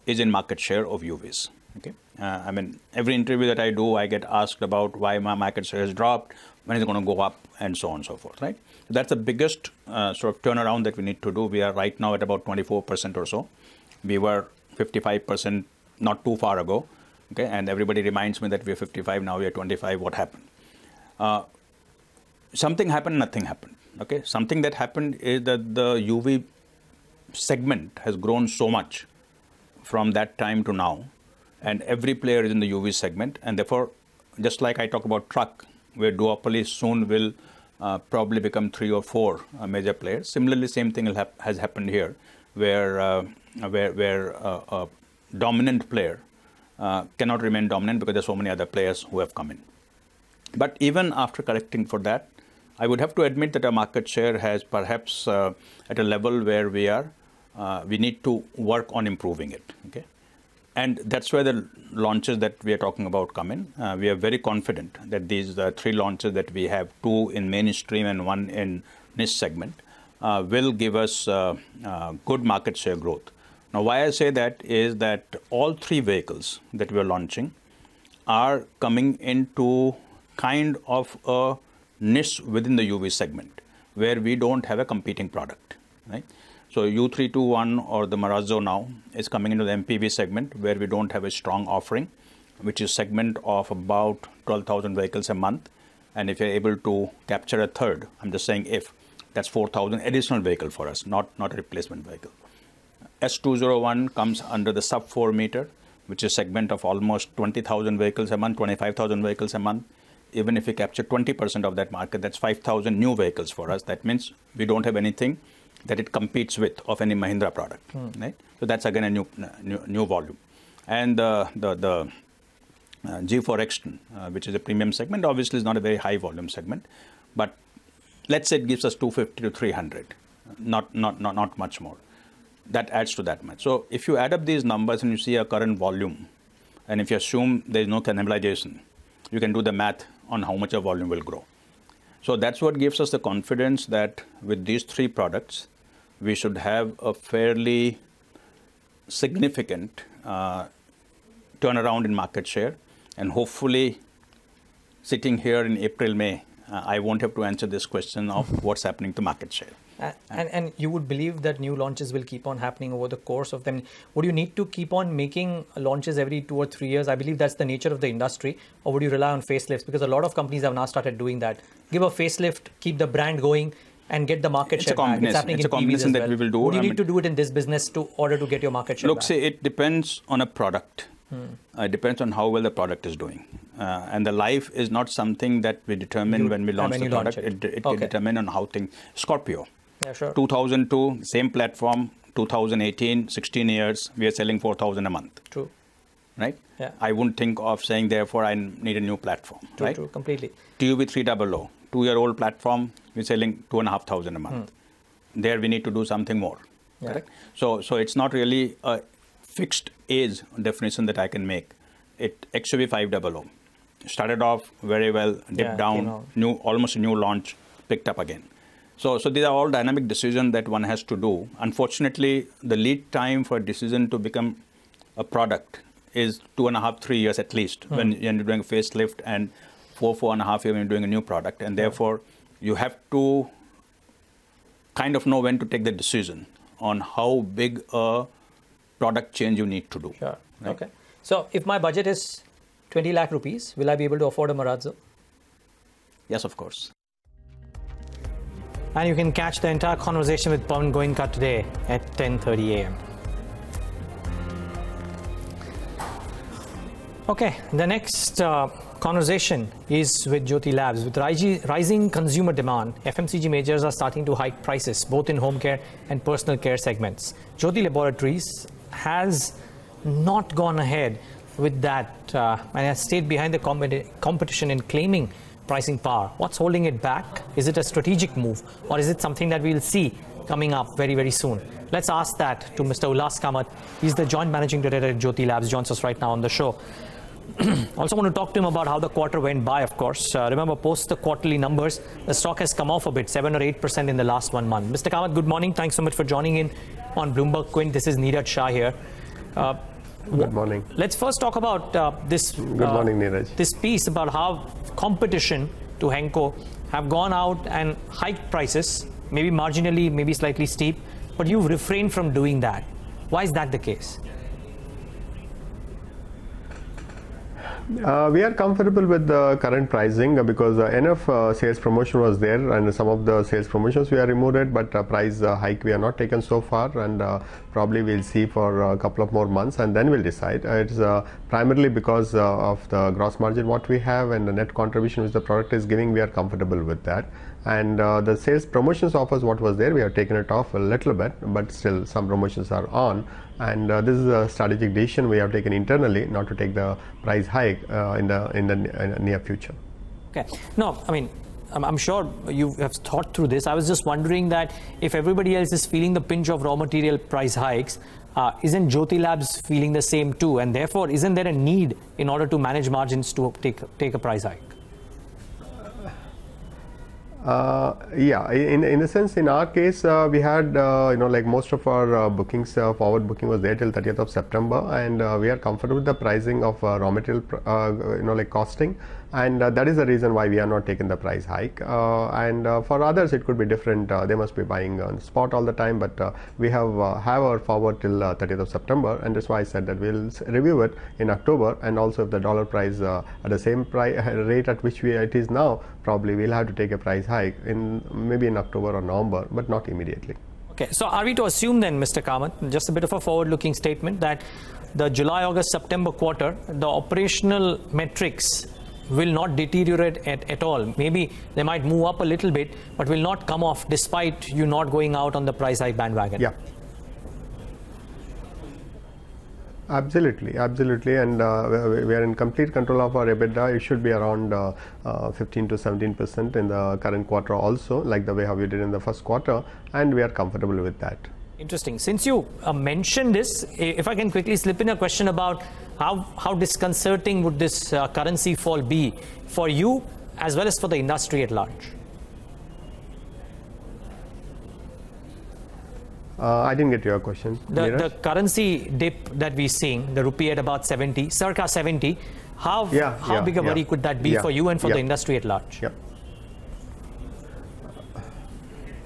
is in market share of UVs. Okay, I mean, every interview that I do, I get asked about why my market share has dropped, when is it going to go up, and so on and so forth. Right. So that's the biggest sort of turnaround that we need to do. We are right now at about 24% or so. We were 55% not too far ago. Okay, and everybody reminds me that we are 55 now. We are 25. What happened? Something happened. Nothing happened. Okay, something that happened is that the UV segment has grown so much from that time to now, and every player is in the UV segment, and therefore, just like I talk about truck, where duopoly soon will probably become 3 or 4 major players. Similarly, same thing has happened here, where a dominant player cannot remain dominant because there's so many other players who have come in. But even after correcting for that, I would have to admit that our market share has perhaps at a level where we need to work on improving it. Okay, and that's where the launches that we are talking about come in. We are very confident that these 3 launches that we have, 2 in mainstream and 1 in niche segment, will give us good market share growth. Now, why I say that is that all 3 vehicles that we are launching are coming into kind of a niche within the UV segment where we don't have a competing product, right? So U321 or the Marazzo now is coming into the MPV segment where we don't have a strong offering, which is segment of about 12,000 vehicles a month. And if you're able to capture a third, I'm just saying if, that's 4,000 additional vehicle for us, not a replacement vehicle. S201 comes under the sub 4 meter, which is segment of almost 20,000 vehicles a month, 25,000 vehicles a month. Even if we capture 20% of that market, that's 5,000 new vehicles for us. That means we don't have anything that it competes with of any Mahindra product, right? So that's again a new volume. And the G4X, which is a premium segment, obviously is not a very high volume segment, but let's say it gives us 250 to 300, not much more. That adds to that much. So if you add up these numbers and you see a current volume, and if you assume there is no cannibalization, you can do the math on how much a volume will grow. So that's what gives us the confidence that with these 3 products, we should have a fairly significant turnaround in market share, and hopefully sitting here in April, May, I won't have to answer this question of what's happening to market share. And you would believe that new launches will keep on happening over the course of them. Would you need to keep on making launches every 2 or 3 years? I believe that's the nature of the industry. Or would you rely on facelifts? Because a lot of companies have now started doing that. Give a facelift, keep the brand going, and get the market share back. It's happening in combination that we will do. Would you need to do it in this business in order to get your market share back? Look, say it depends on a product. It depends on how well the product is doing. And the life is not something that we determine when we launch the product. It can determine on how things. Scorpio. Yeah, sure. 2002, same platform. 2018, 16 years, we are selling 4,000 a month. True. Right? Yeah. I wouldn't think of saying, therefore, I need a new platform. True, right? true, completely. TUV 300, 2-year-old platform, we're selling 2,500 a month. There we need to do something more. Yeah. Correct? So it's not really a fixed age definition that I can make. XUV 500 started off very well, dipped down, almost a new launch, picked up again. So these are all dynamic decisions that one has to do. Unfortunately, the lead time for a decision to become a product is 2.5, 3 years at least when you're doing a facelift, and 4.5 years when you're doing a new product. And therefore, you have to kind of know when to take the decision on how big a product change you need to do. Sure. Right? Okay. So if my budget is 20 lakh rupees, will I be able to afford a Marazzo? Yes, of course. And you can catch the entire conversation with Pawan Goenka today at 10:30 a.m. Okay, the next conversation is with Jyothy Labs. With rising consumer demand, FMCG majors are starting to hike prices, both in home care and personal care segments. Jyothy Laboratories has not gone ahead with that and has stayed behind the competition in claiming pricing power. What's holding it back? Is it a strategic move, or is it something that we'll see coming up very, very soon? Let's ask that to Mr. Ullas Kamath. He's the Joint Managing Director at Jyothy Labs, joins us right now on the show. Also want to talk to him about how the quarter went by, of course. Remember, post the quarterly numbers, the stock has come off a bit, 7 or 8% in the last 1 month. Mr. Kamath, good morning. Thanks so much for joining in on Bloomberg Quint. This is Neeraj Shah here. Good morning. Let's first talk about this. Good morning, Neeraj. This piece about how competition to Henko have gone out and hiked prices, maybe marginally, maybe slightly steep, but you've refrained from doing that. Why is that the case? We are comfortable with the current pricing because enough sales promotion was there, and some of the sales promotions we are removed it, but price hike we are not taken so far, and probably we'll see for a couple of more months and then we'll decide. It's primarily because of the gross margin what we have and the net contribution which the product is giving. We are comfortable with that, and the sales promotions offers what was there, we have taken it off a little bit, but still some promotions are on. And this is a strategic decision we have taken internally, not to take the price hike in the near future. Okay. No, I mean, I'm sure you have thought through this. I was just wondering that if everybody else is feeling the pinch of raw material price hikes, isn't Jyothy Labs feeling the same too? And therefore, isn't there a need in order to manage margins to take a price hike? Yeah, in the sense, in our case, we had like most of our bookings, forward booking was there till 30th of September, and we are comfortable with the pricing of raw material, like costing, and that is the reason why we are not taking the price hike. And for others, it could be different. They must be buying on spot all the time, but we have our forward till 30th of September, and that's why I said that we'll review it in October. And also, if the dollar price at the same rate at which it is now, probably we'll have to take a price hike maybe in October or November, but not immediately. Okay, so are we to assume then, Mr. Kamath, just a bit of a forward-looking statement, that the July, August, September quarter, the operational metrics will not deteriorate at all? Maybe they might move up a little bit, but will not come off despite you not going out on the price hike bandwagon? Yeah. Absolutely, and we are in complete control of our EBITDA. It should be around 15 to 17% in the current quarter also, like the way how we did in the first quarter, and we are comfortable with that. Interesting. Since you mentioned this, if I can quickly slip in a question about how disconcerting would this currency fall be for you as well as for the industry at large? I didn't get your question. The currency dip that we're seeing, the rupee at about 70, circa 70, how big a worry could that be for you and for the industry at large?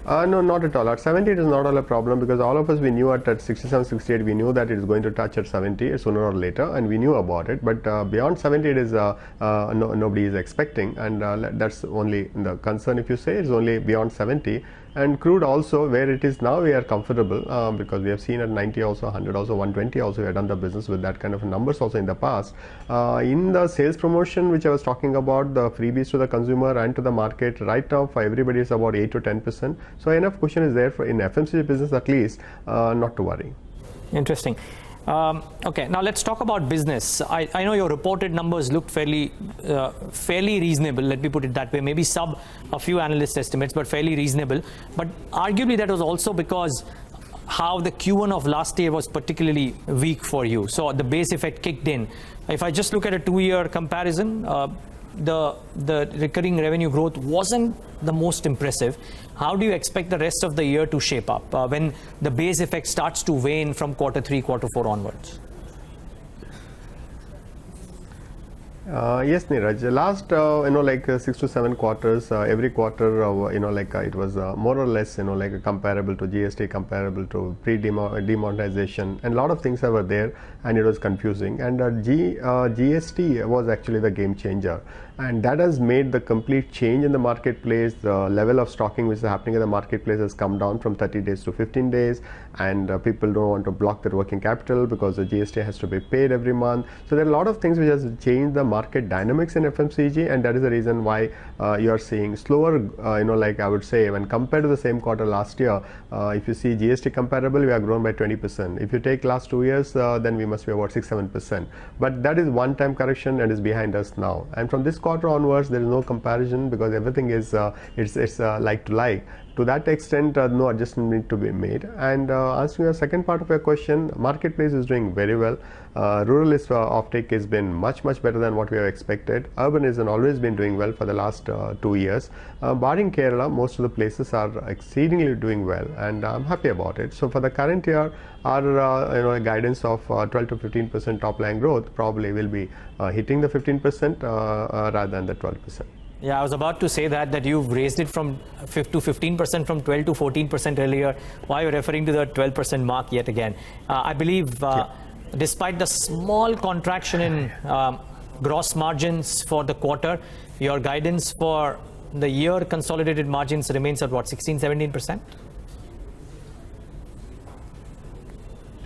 No, not at all. At 70, it is not all a problem because all of us, we knew at 67, 68, we knew that it is going to touch at 70 sooner or later, and we knew about it. But beyond 70, it is nobody is expecting, and that's only the concern. If you say it's only beyond 70. And crude also, where it is now, we are comfortable because we have seen at 90 also, 100 also, 120 also, we have done the business with that kind of numbers also in the past. In the sales promotion, which I was talking about, the freebies to the consumer and to the market, right now for everybody is about 8 to 10%. So enough cushion is there for in FMCG business at least, not to worry. Interesting. Okay, now let's talk about business. I know your reported numbers looked fairly reasonable, let me put it that way, maybe sub a few analyst estimates, but fairly reasonable. But arguably that was also because how the Q1 of last year was particularly weak for you. So the base effect kicked in. If I just look at a 2-year comparison, the recurring revenue growth wasn't the most impressive. How do you expect the rest of the year to shape up when the base effect starts to wane from Q3, Q4 onwards? Yes, Neeraj. Last, 6 to 7 quarters, every quarter, it was more or less, comparable to GST, comparable to pre-demonetization, and a lot of things were there, and it was confusing. And GST was actually the game changer, and that has made the complete change in the marketplace. The level of stocking which is happening in the marketplace has come down from 30 days to 15 days, and people don't want to block their working capital because the GST has to be paid every month. So there are a lot of things which has changed the market dynamics in FMCG, and that is the reason why you are seeing slower, I would say, when compared to the same quarter last year. If you see GST comparable, we have grown by 20%. If you take last 2 years, then we must be about 6-7%. But that is one-time correction and is behind us now. And from this quarter onwards, there is no comparison because everything is it's like to like. To that extent, no adjustment need to be made. And answering the second part of your question, marketplace is doing very well. Rural offtake has been much better than what we have expected. Urban has always been doing well for the last 2 years. Barring Kerala, most of the places are exceedingly doing well, and I'm happy about it. So for the current year, our guidance of 12 to 15% top line growth probably will be hitting the 15% rather than the 12%. Yeah, I was about to say that you've raised it from 5 to 15% from 12 to 14% earlier. Why are you referring to the 12% mark yet again? I believe despite the small contraction in gross margins for the quarter, your guidance for the year consolidated margins remains at what, 16-17%?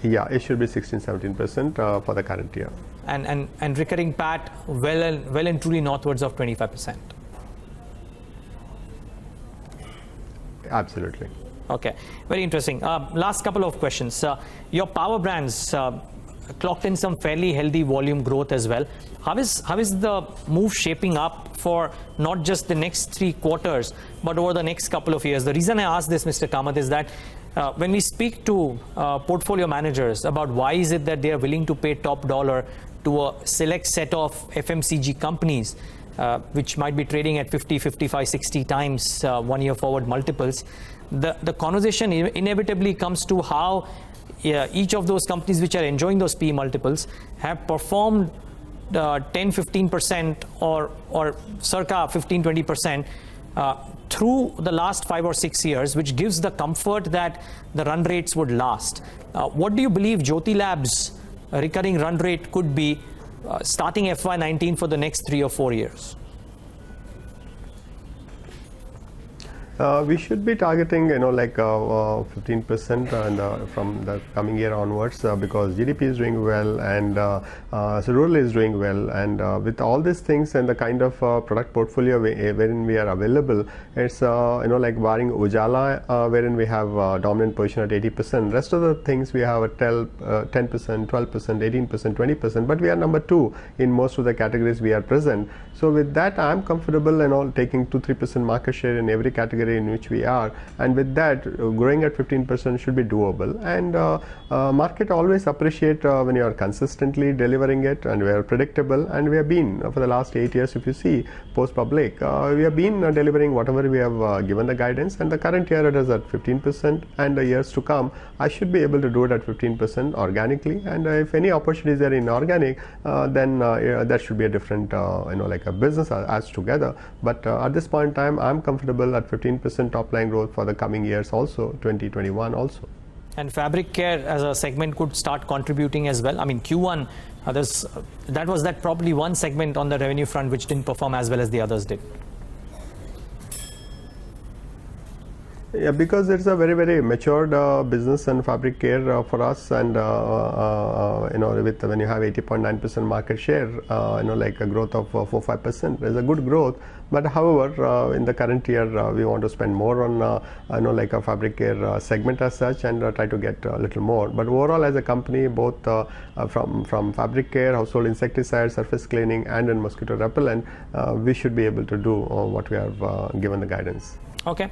Yeah, it should be 16-17% for the current year. And recurring PAT well and truly northwards of 25%. Absolutely. Okay, very interesting. Last couple of questions. Your power brands clocked in some fairly healthy volume growth as well. How is the move shaping up for not just the next 3 quarters, but over the next couple of years? The reason I ask this, Mr. Kamath, is that when we speak to portfolio managers about why is it that they are willing to pay top dollar to a select set of FMCG companies, which might be trading at 50, 55, 60 times 1 year forward multiples, the conversation inevitably comes to how each of those companies which are enjoying those PE multiples have performed 10-15% or circa 15-20% through the last 5 or 6 years, which gives the comfort that the run rates would last. What do you believe Jyothy Labs' recurring run rate could be starting FY19 for the next 3 or 4 years? We should be targeting, 15% and from the coming year onwards because GDP is doing well and so rural is doing well, and with all these things and the kind of product portfolio wherein we are available, it's barring Ujala wherein we have dominant position at 80%. Rest of the things we have at 10%, 12%, 18%, 20%, but we are number 2 in most of the categories we are present. So with that, I am comfortable taking 2-3% market share in every category in which we are, and with that growing at 15% should be doable. And market always appreciate when you are consistently delivering it, and we are predictable, and we have been for the last 8 years. If you see post public, we have been delivering whatever we have given the guidance, and the current year it is at 15%, and the years to come I should be able to do it at 15% organically, and if any opportunities are inorganic, then that should be a different a business as together. But at this point in time, I'm comfortable at 15% 15% top line growth for the coming years also, 2021 also. And fabric care as a segment could start contributing as well. I mean, Q1, that was probably one segment on the revenue front which didn't perform as well as the others did. Yeah, because it's a very, very matured business and fabric care for us, and when you have 80.9% market share, like a growth of 4-5% is a good growth. But however, in the current year, we want to spend more on like a fabric care segment as such, and try to get a little more. But overall, as a company, both from fabric care, household insecticide, surface cleaning, and in mosquito repellent, we should be able to do what we have given the guidance. Okay.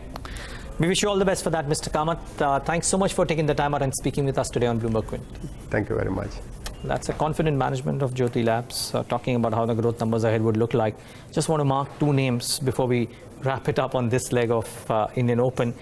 We wish you all the best for that, Mr. Kamath. Thanks so much for taking the time out and speaking with us today on Bloomberg Quint. Thank you very much. That's a confident management of Jyothy Labs, talking about how the growth numbers ahead would look like. Just want to mark two names before we wrap it up on this leg of Indian Open.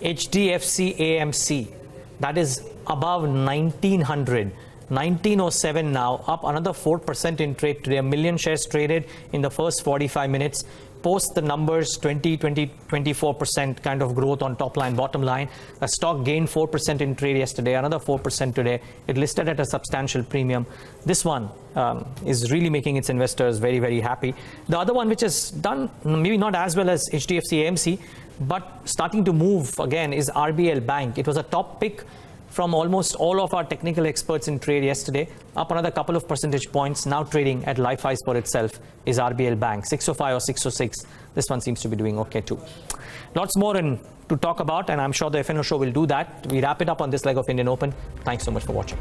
HDFC AMC, that is above 1900. 1907 now, up another 4% in trade today. 1 million shares traded in the first 45 minutes. Post the numbers, 24% kind of growth on top line, bottom line. The stock gained 4% in trade yesterday, another 4% today. It listed at a substantial premium. This one is really making its investors very, very happy. The other one, which has done maybe not as well as HDFC AMC, but starting to move again, is RBL Bank. It was a top pick from almost all of our technical experts in trade yesterday, up another couple of percentage points. Now trading at life highs for itself is RBL Bank, 605 or 606. This one seems to be doing okay too. Lots more to talk about, and I'm sure the FNO show will do that. We wrap it up on this leg of Indian Open. Thanks so much for watching.